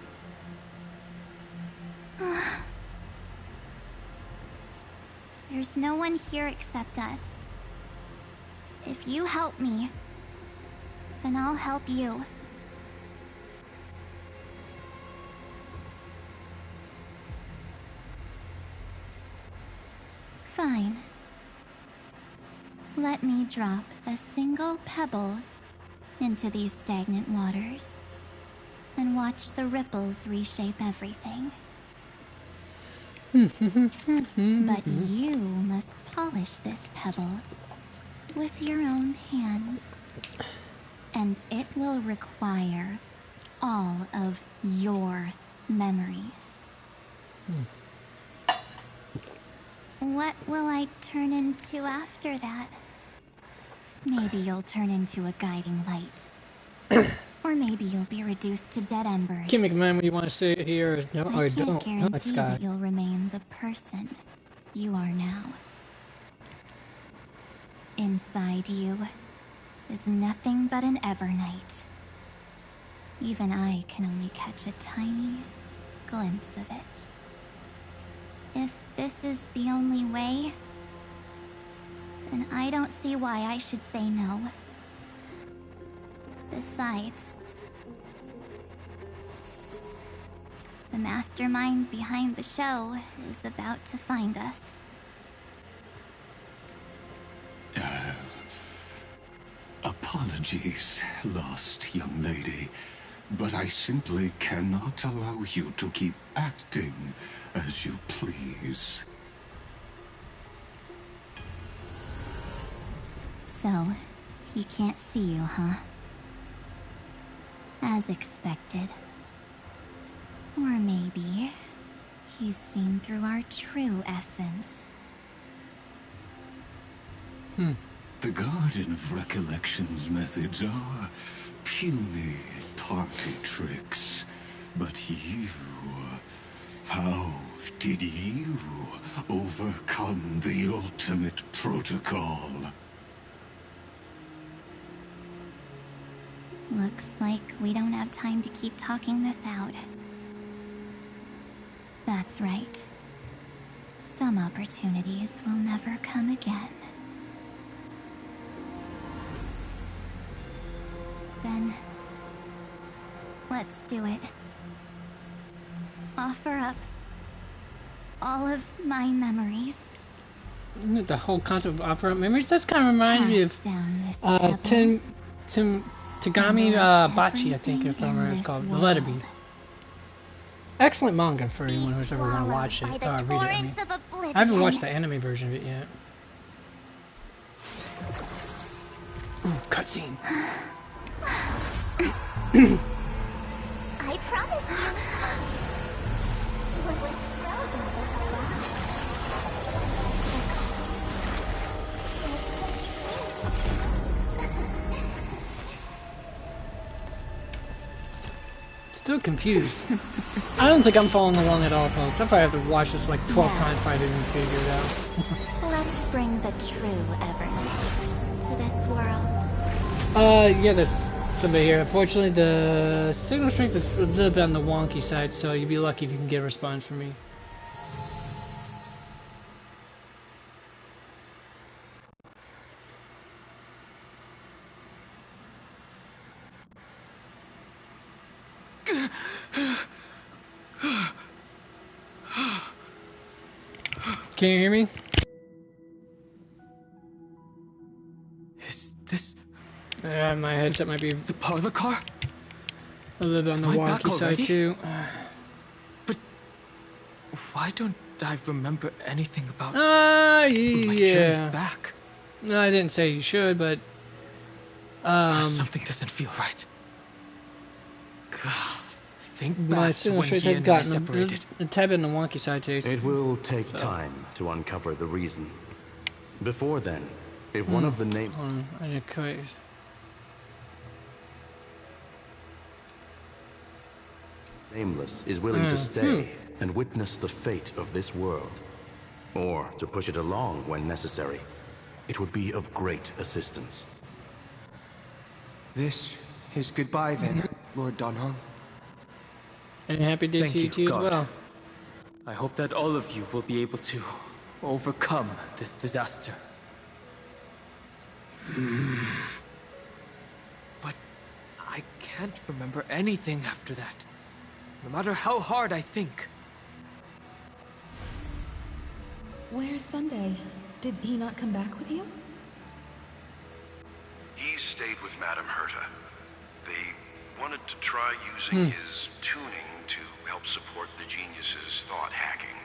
There's no one here except us. If you help me, then I'll help you. Fine. Let me drop a single pebble into these stagnant waters and watch the ripples reshape everything. But you must polish this pebble with your own hands, and it will require all of your memories. What will I turn into after that? Maybe you'll turn into a guiding light. Or maybe you'll be reduced to dead embers. Can't make a mind what you want to say here. No, I I can't don't. No, it's guarantee Sky. that you'll remain the person you are now. Inside you is nothing but an Evernight. Even I can only catch a tiny glimpse of it. If this is the only way, then I don't see why I should say no. Besides, the mastermind behind the show is about to find us. Apologies, lost young lady, but I simply cannot allow you to keep acting as you please. So, he can't see you, huh? As expected. Or maybe he's seen through our true essence. The Garden of Recollection's methods are puny party tricks. But you... how did you overcome the ultimate protocol? Looks like we don't have time to keep talking this out. That's right. Some opportunities will never come again. Then, let's do it. Offer up all of my memories. The whole concept of opera memories, that's kind of reminds me of Tagami Bachi, I think, if I remember it's called. The Letter B. Excellent manga for anyone who's ever want to watch it, read it, I mean. I haven't watched the anime version of it yet. Ooh, cutscene. I promise you. What was frozen as I Still confused. I don't think I'm following along at all, folks. I probably have to watch this like 12 times if I didn't figure it out. Let's bring the true Evernight to this world. Yeah, there's somebody here. Unfortunately, the signal strength is a little bit on the wonky side, so you'd be lucky if you can get a response from me. Can you hear me? Is this... my headset might be... the parlor car? A little bit on the Am I back wonky side already? too. But why don't I remember anything about my yeah. journey back? No, I didn't say you should, but Something doesn't feel right. God, think my back to signal when strength he has and I gotten separated. a tad bit on the wonky side taste. It will take time to uncover the reason. Before then, if one of the Nameless is willing to stay and witness the fate of this world, or to push it along when necessary, it would be of great assistance. This is goodbye then, Lord Donhong. And happy day to you as well. I hope that all of you will be able to overcome this disaster. But I can't remember anything after that. No matter how hard I think. Where's Sunday? Did he not come back with you? He stayed with Madame Herta. They wanted to try using his tuning to help support the genius's thought hacking.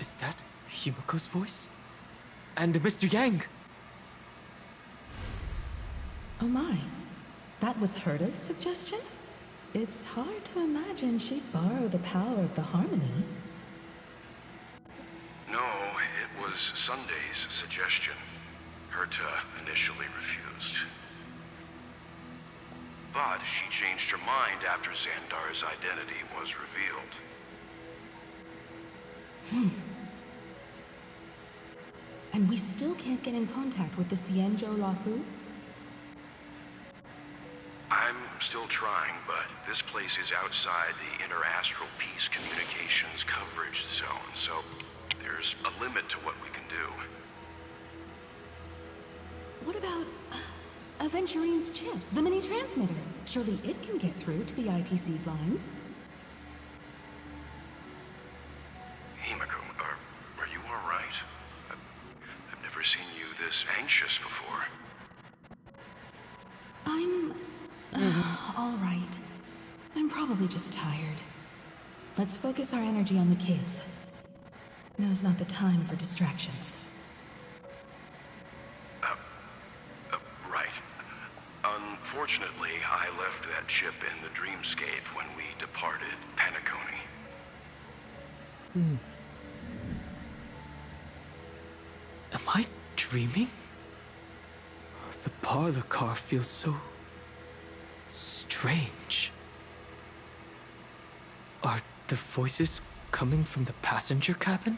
Is that Himiko's voice? And Mr. Yang? Oh my. That was Herta's suggestion? It's hard to imagine she'd borrow the power of the harmony. No, it was Sunday's suggestion. Herta initially refused. But she changed her mind after Xandar's identity was revealed. And we still can't get in contact with the Xianzhou Lafu? I'm still trying, but this place is outside the inter-astral peace communications coverage zone, so there's a limit to what we can do. What about Aventurine's chip, the mini-transmitter? Surely it can get through to the IPC's lines. Himiko, are you all right? I've never seen you this anxious before. I'm all right. I'm probably just tired. Let's focus our energy on the kids. Now's not the time for distractions. Right. Unfortunately, I left that chip in the dreamscape when we departed Penacony. Am I dreaming? The parlor car feels so strange. Are the voices coming from the passenger cabin?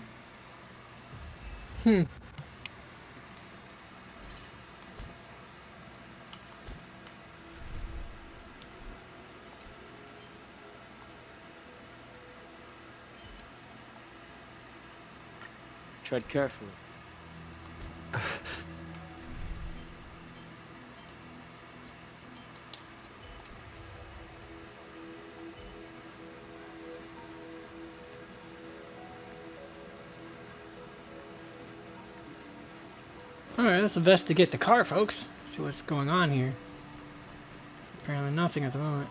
Tread carefully. Alright, let's investigate the car, folks. See what's going on here. Apparently nothing at the moment.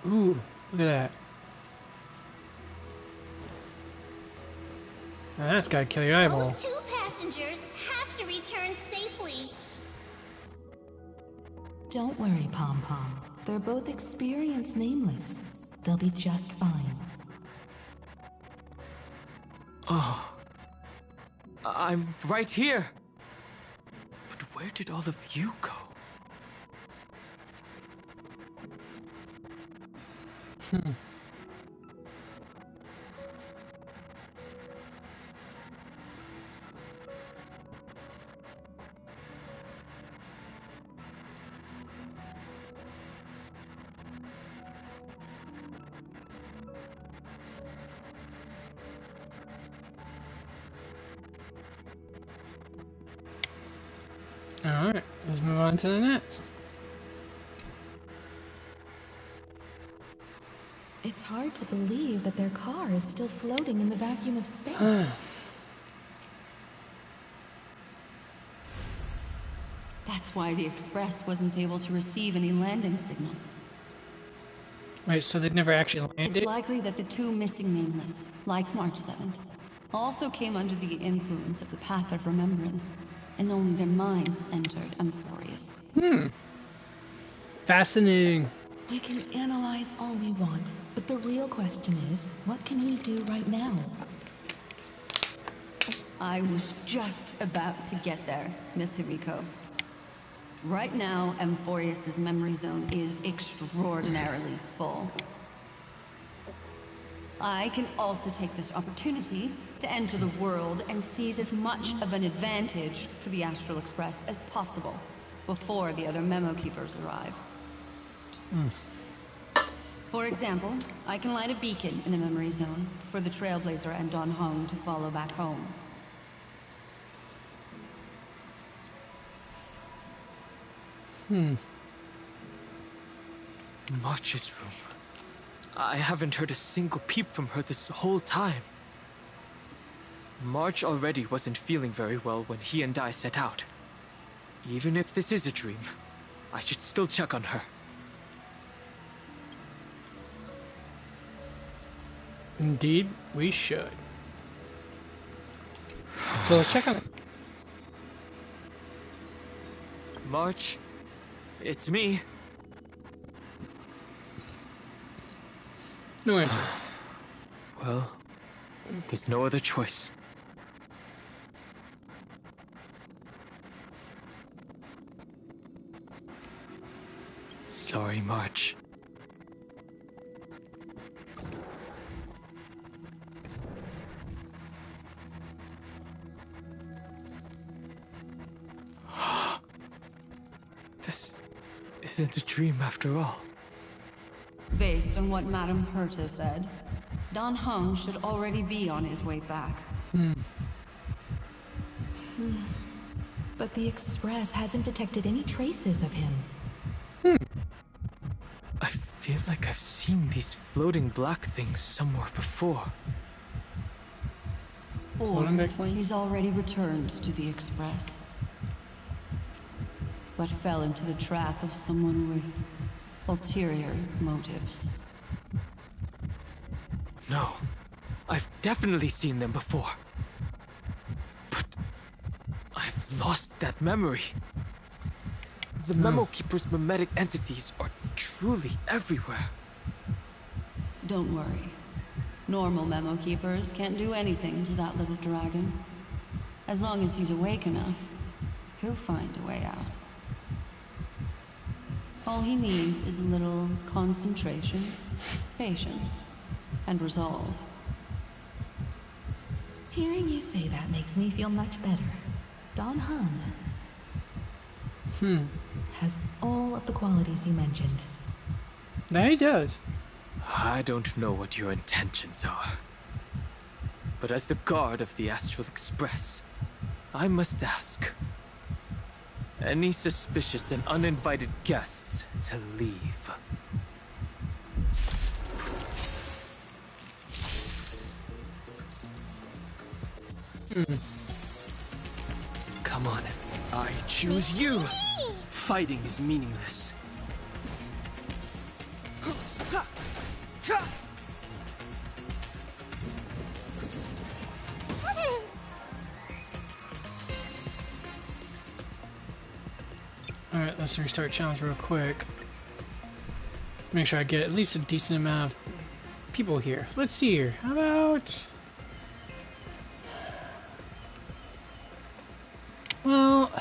Ooh, look at that. Now that's gotta kill your eyeball. Those 2 passengers have to return safely. Don't worry, Pom Pom. They're both experienced Nameless. They'll be just fine. Oh. I'm right here. But where did all of you go? Alright, let's move on to the next. It's hard to believe that their car is still floating in the vacuum of space. That's why the Express wasn't able to receive any landing signal. Wait, so they've never actually landed? It's likely that the 2 missing Nameless, like March 7th, also came under the influence of the Path of Remembrance. and only their minds entered Amphoreus. Fascinating. We can analyze all we want, but the real question is, what can we do right now? I was just about to get there, Miss Himiko. Right now, Amphoreus' memory zone is extraordinarily full. I can also take this opportunity to enter the world and seize as much of an advantage for the Astral Express as possible before the other memo keepers arrive. For example, I can light a beacon in the memory zone for the Trailblazer and Don Hong to follow back home. March's room. I haven't heard a single peep from her this whole time. March already wasn't feeling very well when he and I set out. Even if this is a dream, I should still check on her. Indeed, we should. So let's check on it. March, it's me. No answer. Well, there's no other choice. Sorry, March. This isn't a dream after all. Based on what Madame Herta said, Don Hong should already be on his way back. But the Express hasn't detected any traces of him. I feel like I've seen these floating black things somewhere before. Or he's already returned to the Express, but fell into the trap of someone with ulterior motives. No, I've definitely seen them before. But I've lost that memory. The Memo Keeper's mimetic entities are truly everywhere. Don't worry. Normal Memo Keepers can't do anything to that little dragon. As long as he's awake enough, he'll find a way out. All he needs is a little concentration, patience, and resolve. Hearing you say that makes me feel much better. Don Hung has all of the qualities you mentioned. That he does. I don't know what your intentions are. But as the guard of the Astral Express, I must ask. Any suspicious and uninvited guests to leave. Come on, I choose you! Fighting is meaningless. Alright, let's restart challenge real quick. Make sure I get at least a decent amount of people here. Let's see here. How about... Well...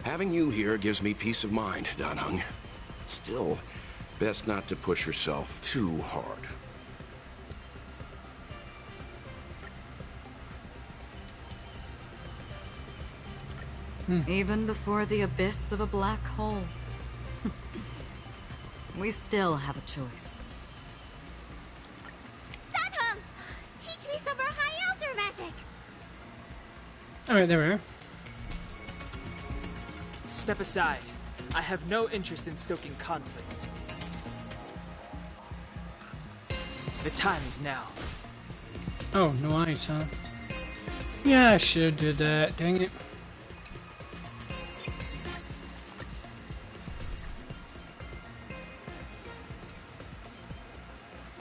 Having you here gives me peace of mind, Don Hung. Still, best not to push yourself too hard. Even before the abyss of a black hole. We still have a choice. Don Hong! Teach me some more high elder magic! Alright, there we are. Step aside. I have no interest in stoking conflict. The time is now. Oh, no ice, huh? Yeah, I should have did that. Dang it.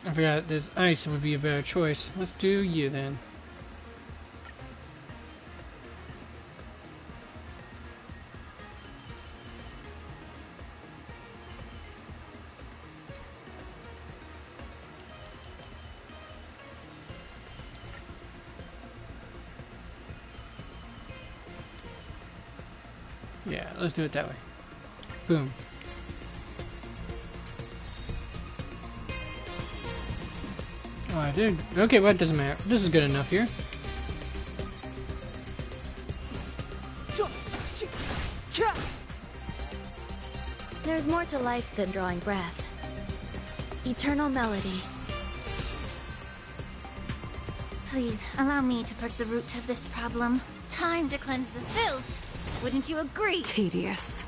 I forgot this ice would be a better choice. Let's do you then. Yeah, let's do it that way. Boom. Oh, dude. Okay, well, it doesn't matter. This is good enough here. There's more to life than drawing breath. Eternal melody. Please, allow me to purge the root of this problem. Time to cleanse the filth. Wouldn't you agree? Tedious.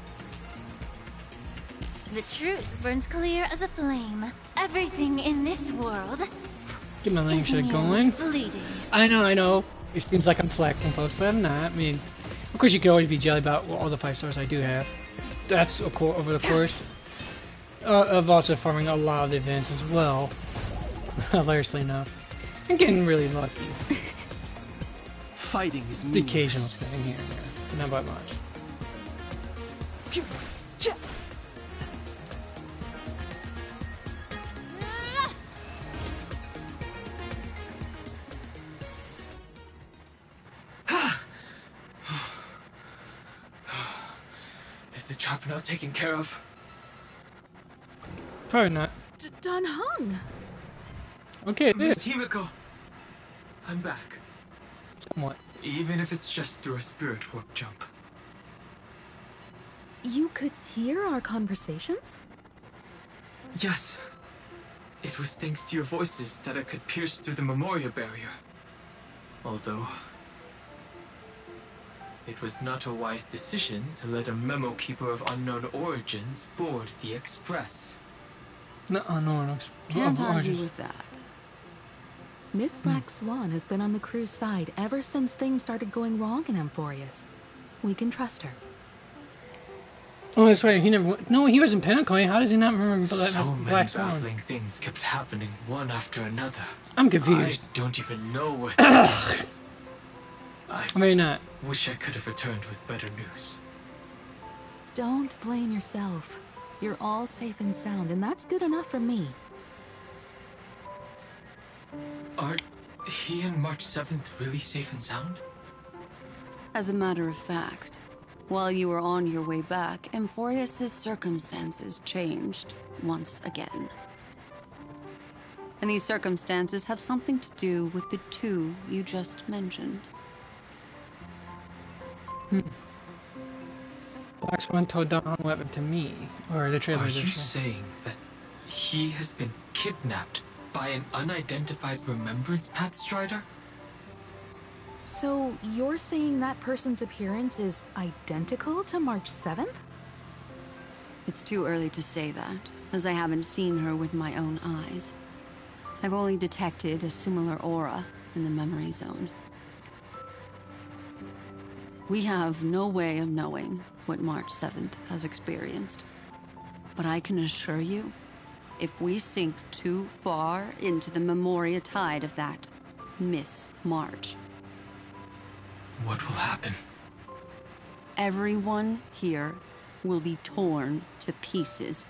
The truth burns clear as a flame. Everything in this world Get my language is going. fleeting. I know. It seems like I'm flexing, folks, but I'm not. I mean, of course, you can always be jelly about all the 5 stars I do have. That's over the course of also farming a lot of the events as well. Hilariously enough, I'm getting really lucky. Fighting is the meaningless. occasional thing here and there, but not by much. Is the trap now taken care of? Probably not. Don Hung! Okay, Miss Himiko, I'm back. Somewhat. Even if it's just through a spirit warp jump. You could hear our conversations? Yes. It was thanks to your voices that I could pierce through the Memoria barrier. Although, it was not a wise decision to let a memo keeper of unknown origins board the Express. No, no. Can't argue with that. Miss Black Swan has been on the crew's side ever since things started going wrong in Amphoreus. We can trust her. Oh, that's right. He never. No, he was in Pinnacle. How does he not remember that So many Black Swan? baffling things kept happening one after another. I'm confused. I don't even know what. Maybe not. Wish I could have returned with better news. Don't blame yourself. You're all safe and sound, and that's good enough for me. Are he and March 7th really safe and sound? As a matter of fact, while you were on your way back, Amphoreus' circumstances changed once again. And these circumstances have something to do with the 2 you just mentioned. Black Swan told Don what happened to me, or the trailer. Are you saying that he has been kidnapped by an unidentified Remembrance Pathstrider? So you're saying that person's appearance is identical to March 7th? It's too early to say that, as I haven't seen her with my own eyes. I've only detected a similar aura in the memory zone. We have no way of knowing what March 7th has experienced. But I can assure you, if we sink too far into the Memoria tide of that Miss March, what will happen? everyone here will be torn to pieces.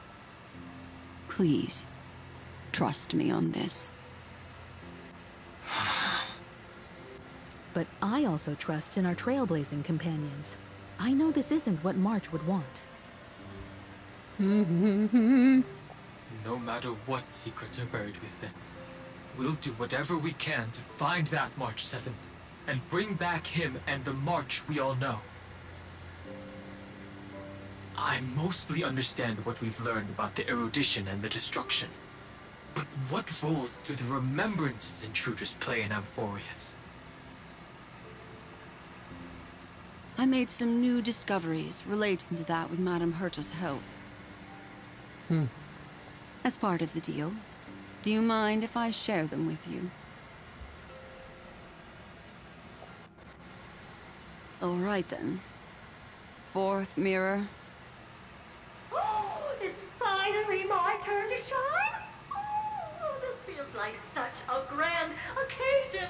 Please, trust me on this. But I also trust in our trailblazing companions. I know this isn't what March would want. No matter what secrets are buried within, we'll do whatever we can to find that March 7th and bring back him and the March we all know. I mostly understand what we've learned about the erudition and the destruction. But what roles do the remembrances intruders play in Amphoreus? I made some new discoveries relating to that with Madame Herta's help. As part of the deal, do you mind if I share them with you? All right then. Fourth mirror. Oh, it's finally my turn to shine. Oh, this feels like such a grand occasion.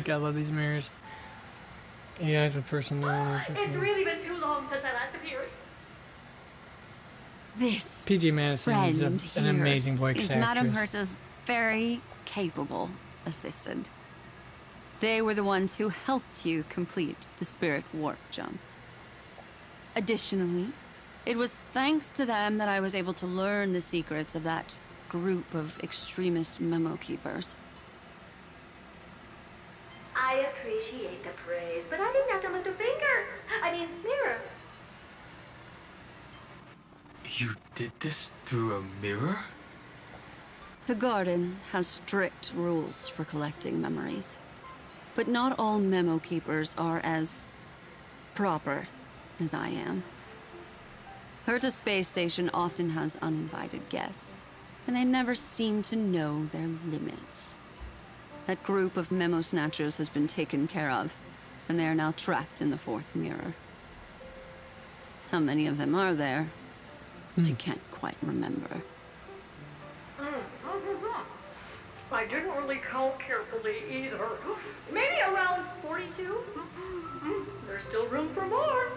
I love these mirrors. AIs with personalities. It's really been too long since I last appeared. This PG Madison is friend an here amazing voice is actress. Madame Herta's very capable assistant. They were the ones who helped you complete the spirit warp jump. Additionally, it was thanks to them that I was able to learn the secrets of that group of extremist memo keepers. I appreciate the praise, but I didn't have to lift a finger. I mean, mirror. You did this through a mirror? The garden has strict rules for collecting memories. But not all memo keepers are as proper as I am. Herta Space Station often has uninvited guests, and they never seem to know their limits. That group of memo snatchers has been taken care of, and they are now trapped in the fourth mirror. How many of them are there? I can't quite remember. I didn't really count carefully either. Maybe around 42? There's still room for more.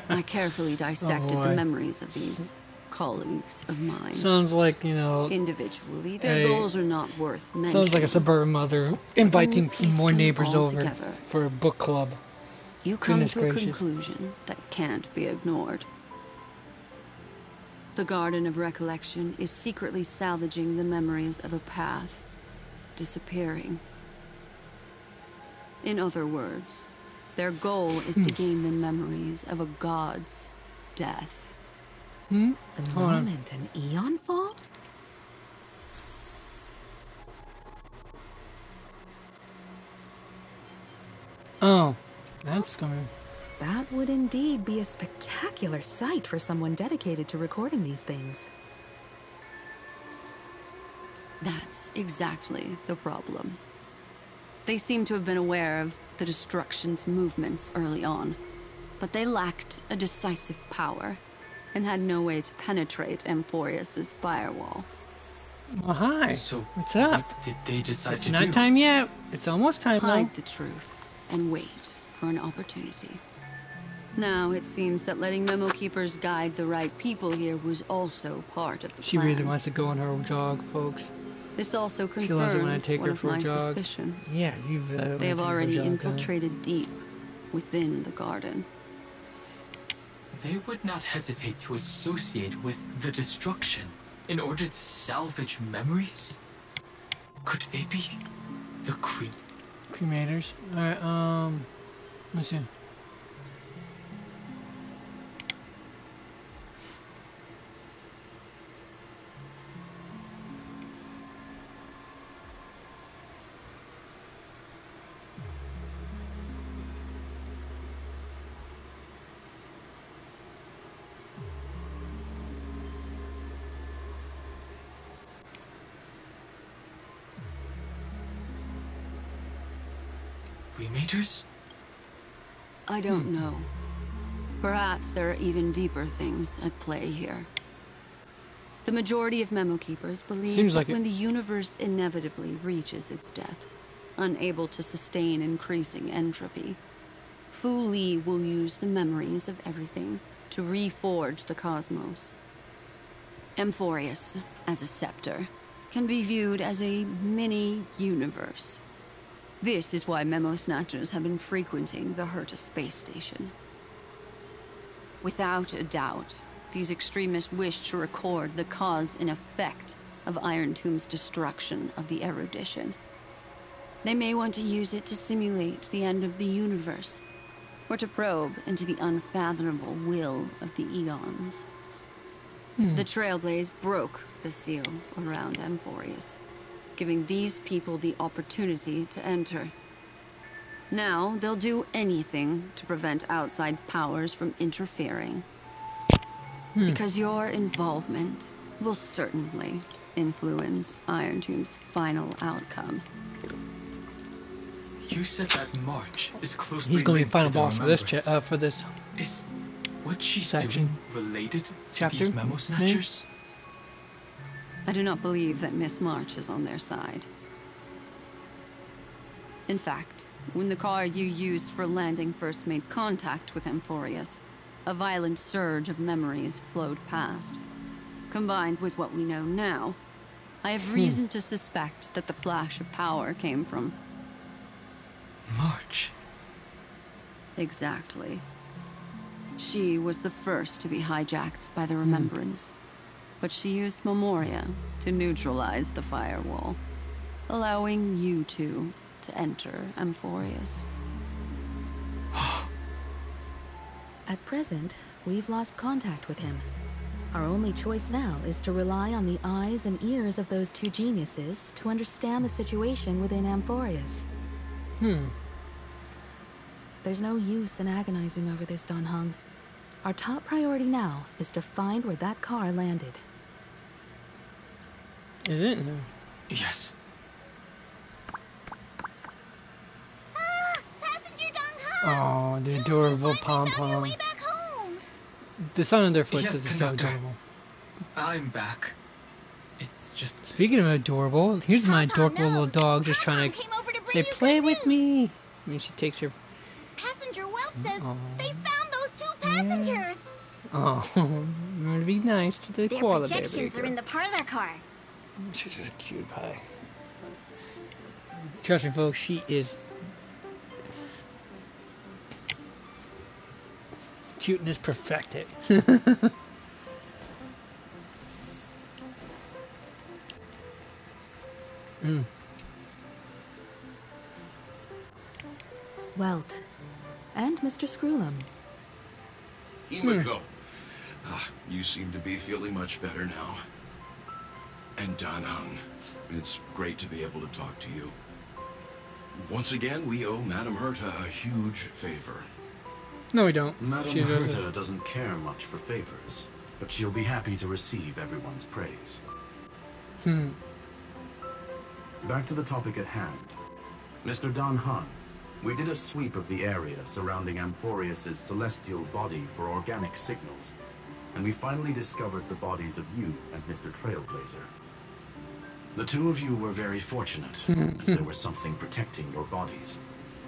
I carefully dissected Oh, the boy. memories of these colleagues of mine. Sounds like, you know, individually, their goals are not worth mentioning. sounds like a suburban mother inviting more neighbors over together, for a book club. You come Goodness to gracious. a conclusion that can't be ignored. The Garden of Recollection is secretly salvaging the memories of a path disappearing. In other words, their goal is to gain the memories of a god's death. The Hold on. moment an eon fall? Oh, that's going. That would indeed be a spectacular sight for someone dedicated to recording these things. That's exactly the problem. They seem to have been aware of the Destruction's movements early on, but they lacked a decisive power and had no way to penetrate Amphoreus' firewall. Oh, hi. So What's up? what did they decide It's to not do? time yet. It's almost time though. Hide the truth and wait for an opportunity. Now, it seems that letting memo keepers guide the right people here was also part of the She plan. really wants to go on her jog, folks. This also She loves it when I confirms take one her of for my jogs. suspicions. Yeah, you've. They have already infiltrated deep within the garden. They would not hesitate to associate with the Destruction in order to salvage memories? Could they be the Cremators. Alright, let's see. Rematers? I don't know. Perhaps there are even deeper things at play here. The majority of memo keepers believe Seems that like it. when the universe inevitably reaches its death, unable to sustain increasing entropy, Fu Li will use the memories of everything to reforge the cosmos. Amphoreus, as a scepter, can be viewed as a mini-universe. This is why memo snatchers have been frequenting the Herta space station. Without a doubt, these extremists wish to record the cause and effect of Iron Tomb's destruction of the erudition. They may want to use it to simulate the end of the universe, or to probe into the unfathomable will of the eons. The Trailblaze broke the seal around Amphoreus, giving these people the opportunity to enter. Now, they'll do anything to prevent outside powers from interfering. Because your involvement will certainly influence Iron Team's final outcome. You said that March is closely He's going to be linked final to the boss for this remembrance. for this. Is what she's section. doing related to Chapter? these memo snatchers? I do not believe that Miss March is on their side. In fact, when the car you used for landing first made contact with Amphoreus, a violent surge of memories flowed past. Combined with what we know now, I have reason to suspect that the flash of power came from... March. Exactly. She was the first to be hijacked by the remembrance, but she used Memoria to neutralize the firewall, allowing you two to enter Amphoreus. At present, we've lost contact with him. Our only choice now is to rely on the eyes and ears of those two geniuses to understand the situation within Amphoreus. There's no use in agonizing over this, Dan Heng. Our top priority now is to find where that car landed. Is it? No. Yes. Oh, the adorable pom-pom. The sound of their footsteps is so adorable. I'm back. It's just... Speaking of adorable, here's my adorable little dog just trying to say, play with me. And she takes her... Passenger Welt says they found those two passengers. Oh, I'm gonna be nice to the Their koala bear. projections are in the parlor car. She's just a cute pie. Trust me, folks, she is... cuteness perfected. Welt. And Mr. Screwlum. Himiko. You seem to be feeling much better now. And Dan Heng. It's great to be able to talk to you. Once again, we owe Madame Herta a huge favor. No, we don't. Madame She doesn't. Herta doesn't care much for favors, but she'll be happy to receive everyone's praise. Back to the topic at hand. Mr. Dan Heng, we did a sweep of the area surrounding Amphoreus' celestial body for organic signals, and we finally discovered the bodies of you and Mr. Trailblazer. The two of you were very fortunate, as there was something protecting your bodies.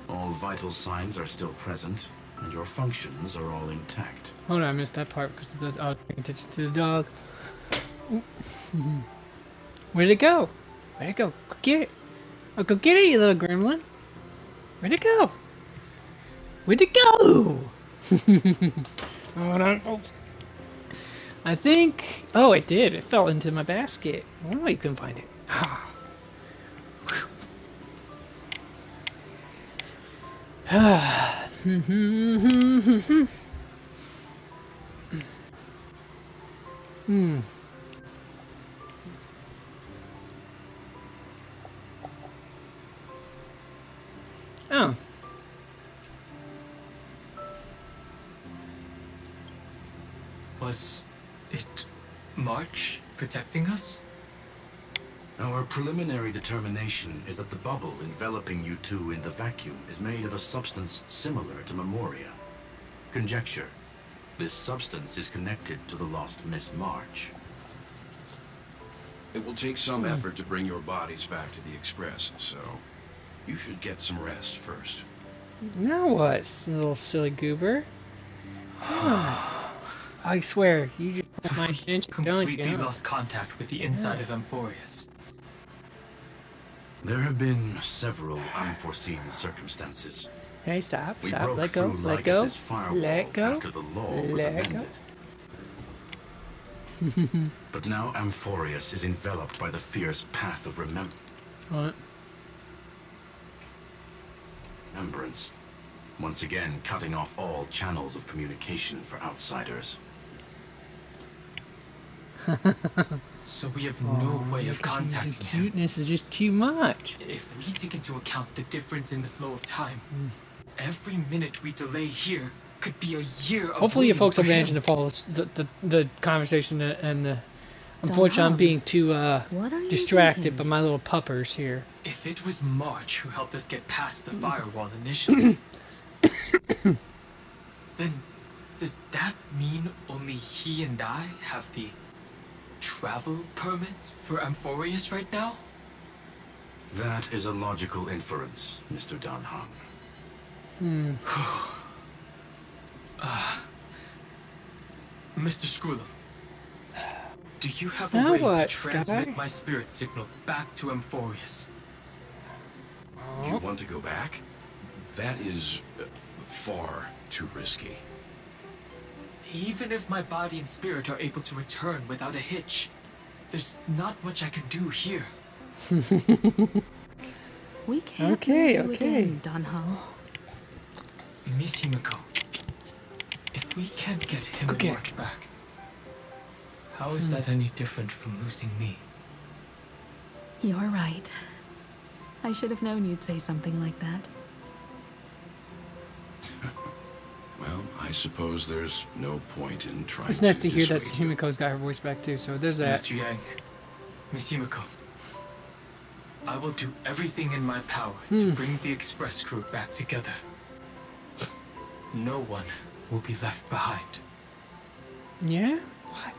All vital signs are still present, and your functions are all intact. Hold on, I missed that part because I was paying attention to the dog. Where'd it go? Where'd it go? Go get it. Oh, go get it, you little gremlin. Where'd it go? Where'd it go? Hold on, folks. I think... Oh, it did. It fell into my basket. I don't know why you couldn't find it. Oh. Was it March protecting us? Our preliminary determination is that the bubble enveloping you two in the vacuum is made of a substance similar to Memoria. Conjecture. This substance is connected to the lost Miss March. It will take some effort to bring your bodies back to the Express, so you should get some rest first. Now what, you little silly goober? I swear, you just put my attention. Completely lost contact with the inside of Amphoreus. There have been several unforeseen circumstances. Hey, stop, We stop, broke let go, through let go, Lycus's firewall let go, after the law was let amended. But now Amphoreus is enveloped by the fierce path of remembrance. Once again, cutting off all channels of communication for outsiders. So we have no way of contacting the him. cuteness is just too much. If we take into account the difference in the flow of time, every minute we delay here could be a year of Hopefully you waiting folks for have managed him. to follow the conversation and the... Unfortunately, I'm being too distracted by my little puppers here. If it was March who helped us get past the firewall initially, then does that mean only he and I have the travel permit for Amphoreus right now? That is a logical inference, Mr. Dan Heng. Mr. Screwlum, do you have a way to transmit my spirit signal back to Amphoreus? You want to go back? That is far too risky. Even if my body and spirit are able to return without a hitch, there's not much I can do here. We can't lose you again, Dan Heng. Miss Himiko, if we can't get him and March back, how is that any different from losing me? You're right. I should have known you'd say something like that. Well, I suppose there's no point in trying It's nice to to hear that dissuade you. Himiko's got her voice back too, so there's that. Mr. Yang, Miss Himiko, I will do everything in my power to bring the express crew back together. No one will be left behind. Yeah? What?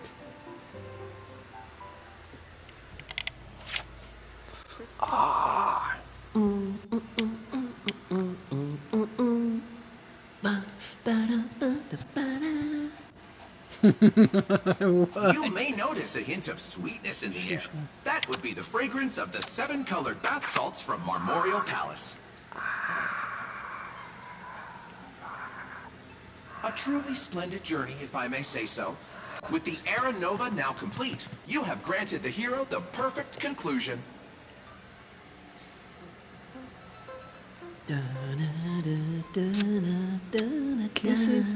Ah. You may notice a hint of sweetness in the air. That would be the fragrance of the 7-colored bath salts from Marmorial Palace. A truly splendid journey, if I may say so. With the Era Nova now complete, you have granted the hero the perfect conclusion. Kisses.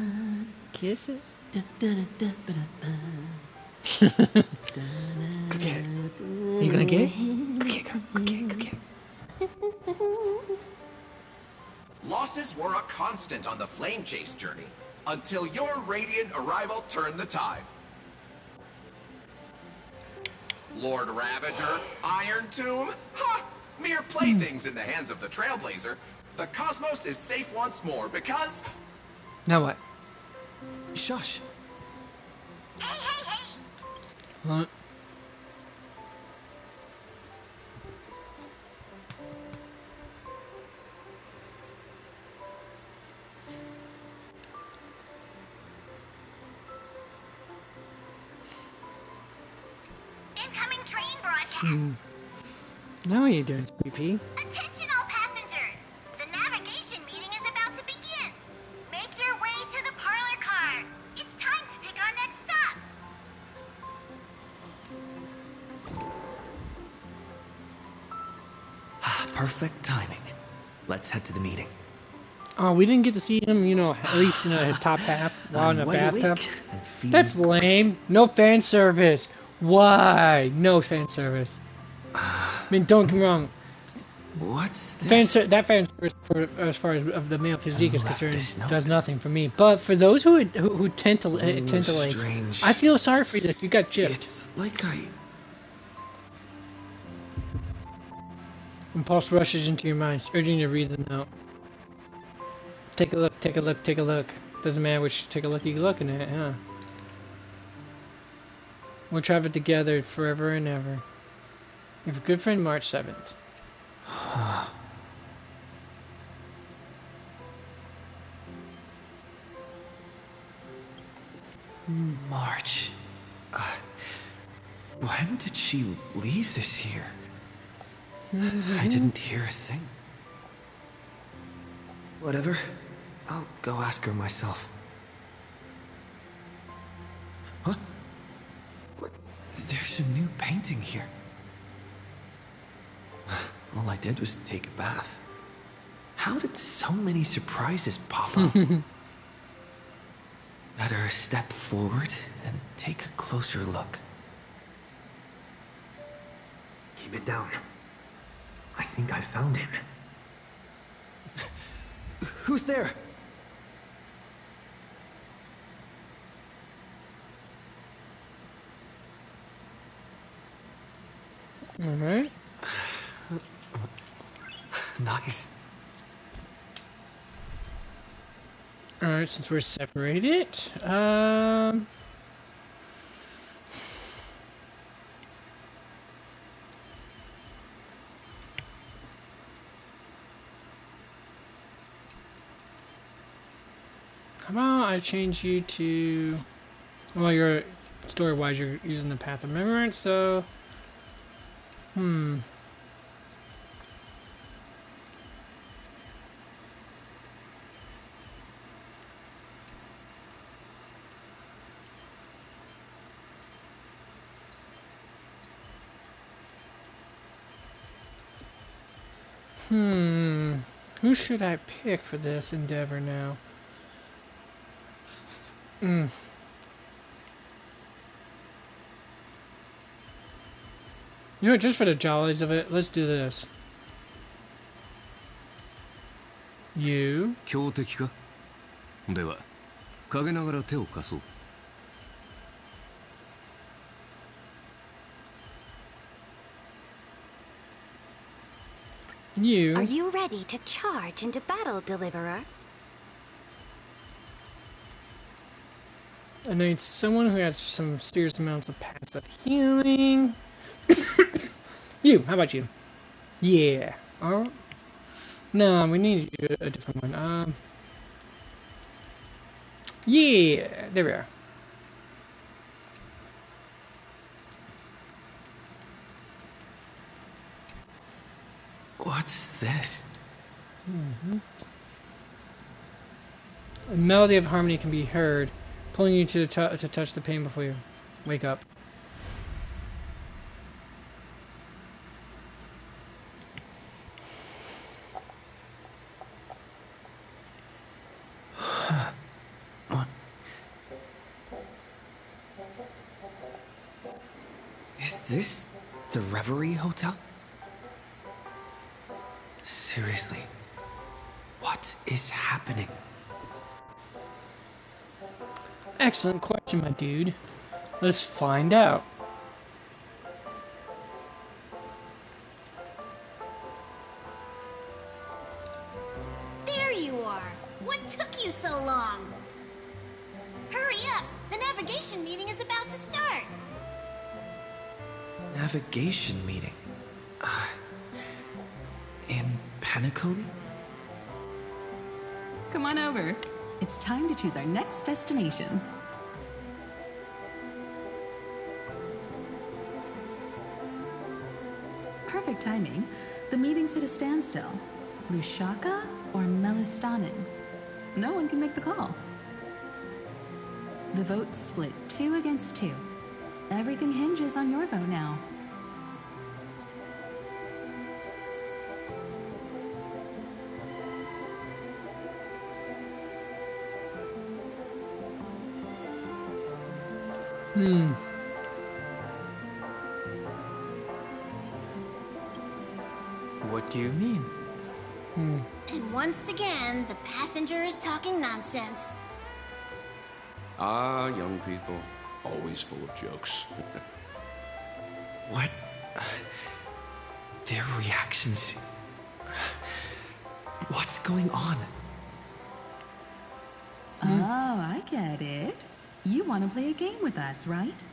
Kisses. Okay. You gonna get it? Okay, go. Okay. Losses were a constant on the Flame Chase journey, until your radiant arrival turned the tide. Lord Ravager, Iron Tomb, ha! Mere playthings in the hands of the Trailblazer. The cosmos is safe once more because... Now what? Shush. What? Incoming train broadcast. Now what are you doing, PP? Attention all passengers! The navigation meeting is about to begin. Make your way to the parlor car. It's time to pick our next stop. Perfect timing. Let's head to the meeting. Oh, we didn't get to see him, at least his top half while in a bathtub. That's lame. No fan service. Why? No fan service. I mean, don't get me wrong. What's this? That fan service, as far as of the male physique is concerned, does nothing for me. But for those who tend to legs, I feel sorry for you. You got chipped. It's like Impulse rushes into your mind, urging you to read them out. Take a look, take a look, take a look. Doesn't matter which take a look you're looking at, huh? We'll travel together forever and ever. Your good friend, March 7th. March. When did she leave this year? I didn't hear a thing. Whatever. I'll go ask her myself. Huh? What? There's a new painting here. All I did was take a bath. How did so many surprises pop up? Better step forward and take a closer look. Keep it down. I think I found him. Who's there? Alright. Nice. Alright, since we're separated, how about I change you to, well, you're, story-wise, you're using the Path of Remembrance, so, who should I pick for this endeavor now? You know what, just for the jollies of it, let's do this. You. 強敵か? では、陰ながら手を貸そう。You. Are you ready to charge into battle, Deliverer? I need someone who has some serious amounts of passive healing. You, how about you? Yeah. Alright. No, we need a different one. Yeah, there we are. What's this? A melody of harmony can be heard, pulling you to touch the pain before you wake up. Is this the Reverie Hotel? Seriously, what is happening? Excellent question, my dude. Let's find out. There you are! What took you so long? Hurry up! The navigation meeting is about to start! Navigation meeting? In Penacony? Come on over. It's time to choose our next destination. Perfect timing. The meeting's at a standstill. Lushaka or Melistanen? No one can make the call. The vote's split 2 against 2. Everything hinges on your vote now. What do you mean? And once again, the passenger is talking nonsense. Ah, young people. Always full of jokes. What? Their reactions... What's going on? Oh, I get it. You want to play a game with us, right?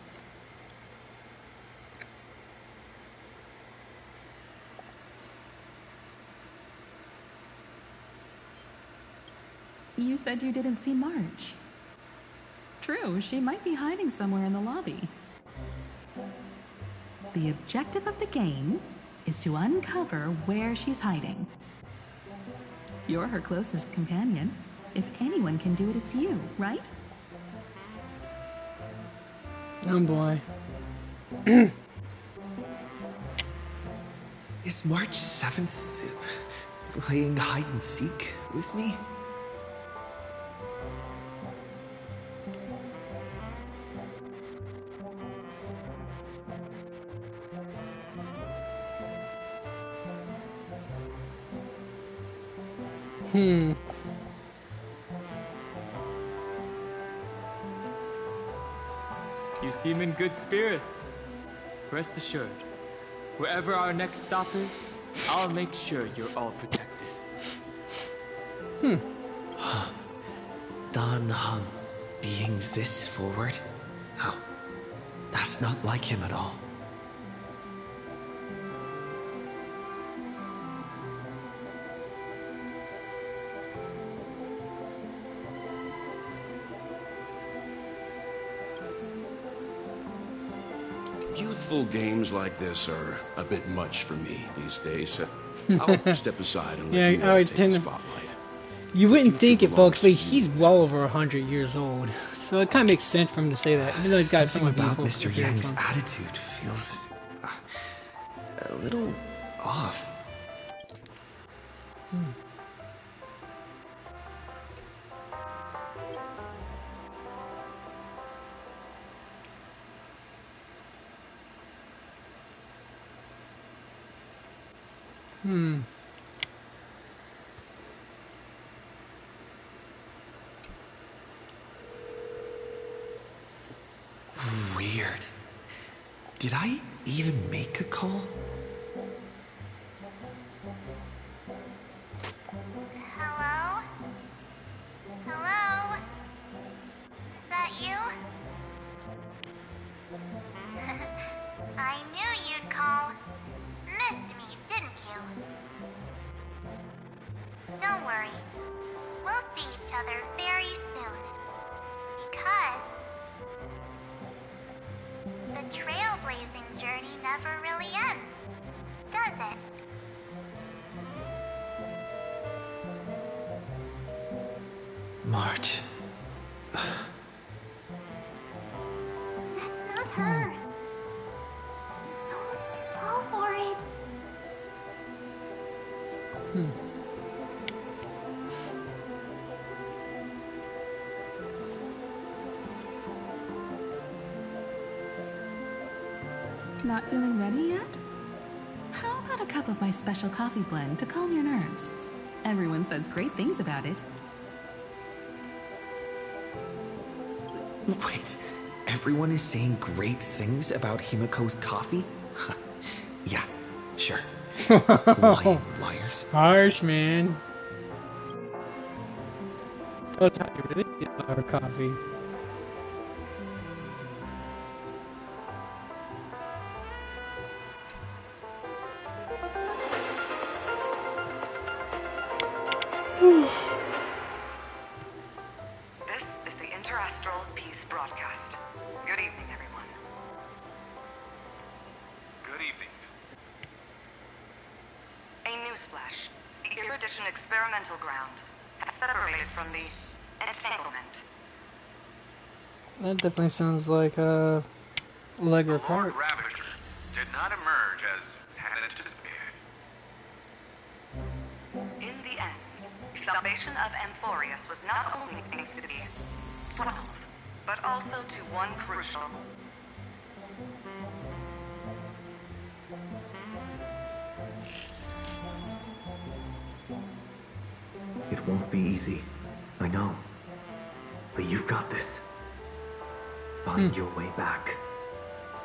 You said you didn't see March. True, she might be hiding somewhere in the lobby. The objective of the game is to uncover where she's hiding. You're her closest companion. If anyone can do it, it's you, right? Oh boy. Is March 7th playing hide and seek with me? Hmm. You seem in good spirits. Rest assured, wherever our next stop is, I'll make sure you're all protected. Dan Heng being this forward? Oh, that's not like him at all. Youthful games like this are a bit much for me these days. I'll step aside and let you I would take tend the to. spotlight. You wouldn't think it, folks, but belongs to he's well over 100 years old. So it kind of makes sense for him to say that, even though he's got Something somewhat about youthful Mr. appearance Yang's from him. attitude feels a little off. Hmm. Weird. Did I even make a call? Hello? Hello? Is that you? I knew you'd call. Missed me, didn't you? Don't worry. We'll see each other very soon. Because the trailblazing journey never really ends, does it? March. That's not her. Go for it. Not feeling ready yet? How about a cup of my special coffee blend to calm your nerves? Everyone says great things about it. Wait, everyone is saying great things about Himiko's coffee? Yeah, sure. Lying liars. Harsh, man. That's how you really feel about her coffee. This is the Interastral Peace Broadcast. Good evening, everyone. Good evening. A newsflash. The Erudition experimental ground has separated from the entanglement. That definitely sounds like a leg or Lord cart. Ravager did not emerge as had anticipated. In the end, the salvation of Amphoreus was not only thanks to the 12, but also to one crucial. It won't be easy. I know. But you've got this. Find your way back.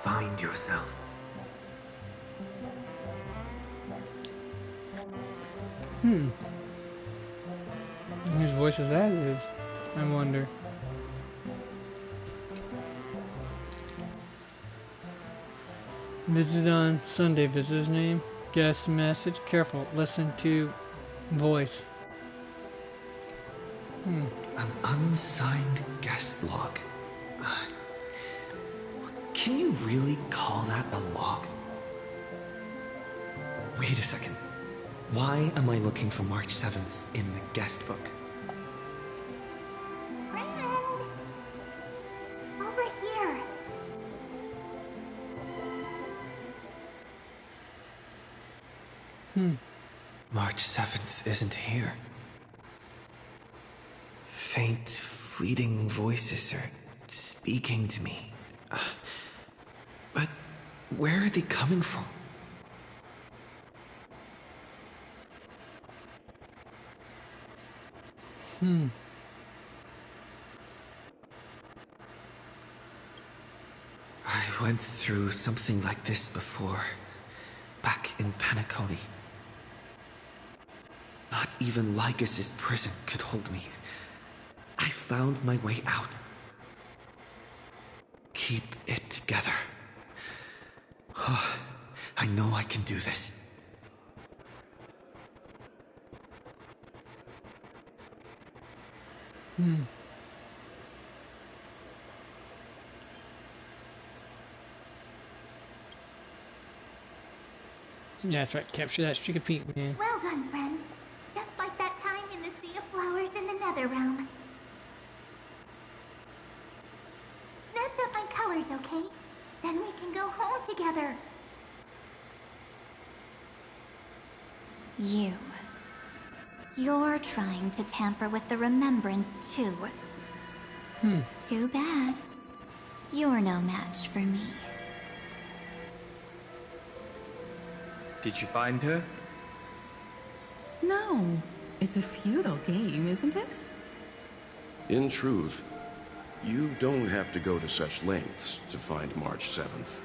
Find yourself. Whose voice is that is? I wonder. Visit on Sunday. Visitor's name. Guest message. Careful. Listen to voice. An unsigned guest log. Can you really call that a log? Wait a second. Why am I looking for March 7th in the guest book? Over here. March 7th isn't here. Faint, fleeting voices are speaking to me. But where are they coming from? I went through something like this before, back in Panaconi. Not even Lycus's prison could hold me. I found my way out. Keep it together. Oh, I know I can do this. Yeah, that's right. Capture that streak of pink, man. Well done, friend. Just like that time in the Sea of Flowers in the Nether Realm. Match up my colors, okay? Then we can go home together. You're trying to tamper with the remembrance, too. Too bad. You're no match for me. Did you find her? No. It's a futile game, isn't it? In truth, you don't have to go to such lengths to find March 7th.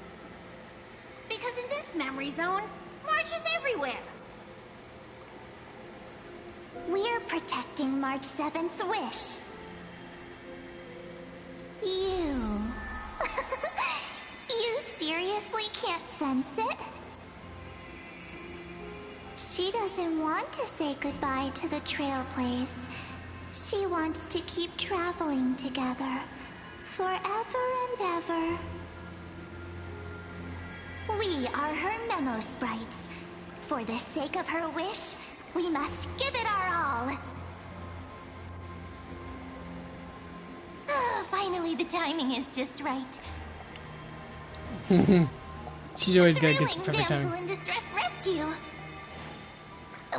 Because in this memory zone, March is everywhere. We're protecting March 7th's wish. You... You seriously can't sense it? She doesn't want to say goodbye to the trail place. She wants to keep traveling together. Forever and ever. We are her memo sprites. For the sake of her wish, we must give it our all. Finally, the timing is just right. She's always got to get the Thrilling perfect damsel timing. in distress rescue.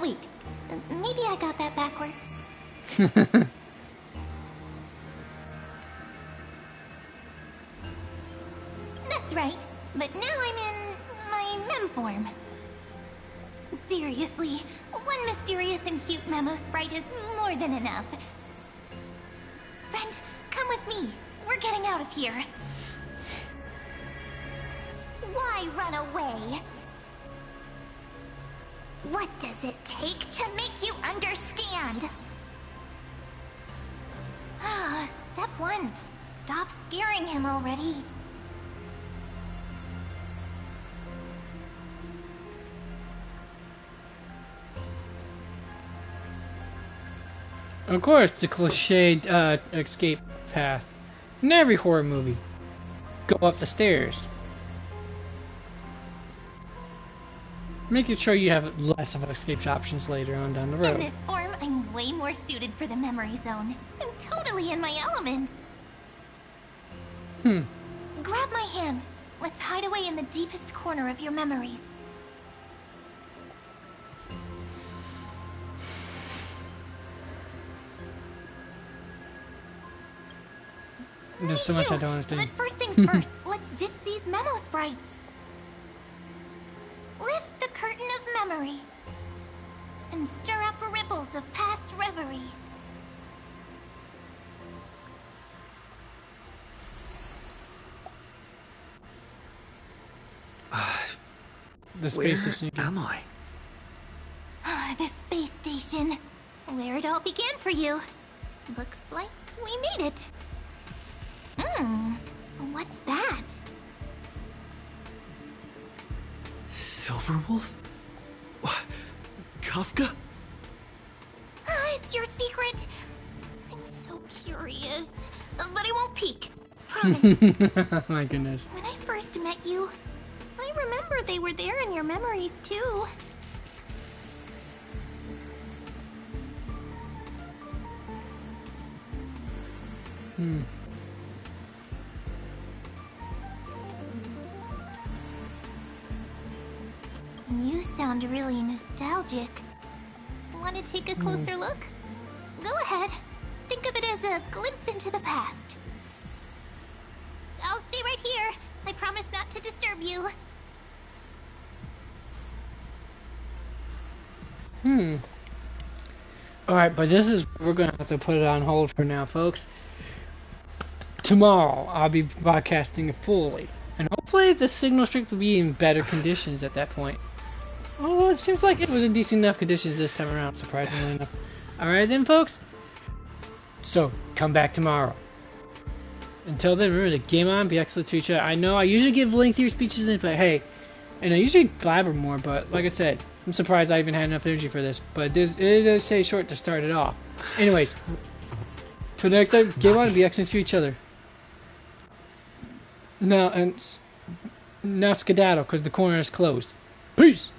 Wait, maybe I got that backwards. That's right, but now I'm in my mem form. Seriously, one mysterious and cute memo sprite is more than enough. Friend, come with me. We're getting out of here. Why run away? What does it take to make you understand? Step 1. Stop scaring him already. Of course, the cliched escape path in every horror movie. Go up the stairs. Making sure you have less of escape options later on down the road. In this form, I'm way more suited for the memory zone. I'm totally in my element. Grab my hand. Let's hide away in the deepest corner of your memories. There's so much I don't understand. But first things first, let's ditch these memo sprites. Lift the curtain of memory and stir up ripples of past reverie. The space Where station. am I? The space station. Where it all began for you. Looks like we made it. What's that? Silverwolf? What? Kafka? It's your secret. I'm so curious. But I won't peek. Promise. My goodness. When I first met you, I remember they were there in your memories too. You sound really nostalgic. Want to take a closer look? Go ahead. Think of it as a glimpse into the past. I'll stay right here. I promise not to disturb you. Alright, but this is, we're gonna have to put it on hold for now, folks. Tomorrow, I'll be broadcasting fully. And hopefully the signal strength will be in better conditions at that point. Oh, it seems like it was in decent enough conditions this time around, surprisingly enough. Alright then, folks. So, come back tomorrow. Until then, remember to game on, be excellent to each other. I know I usually give lengthier speeches, but hey, and I usually blabber more, but like I said, I'm surprised I even had enough energy for this. But it does say short to start it off. Anyways, till next time, game on and be excellent to each other. Now skedaddle, because the corner is closed. Peace!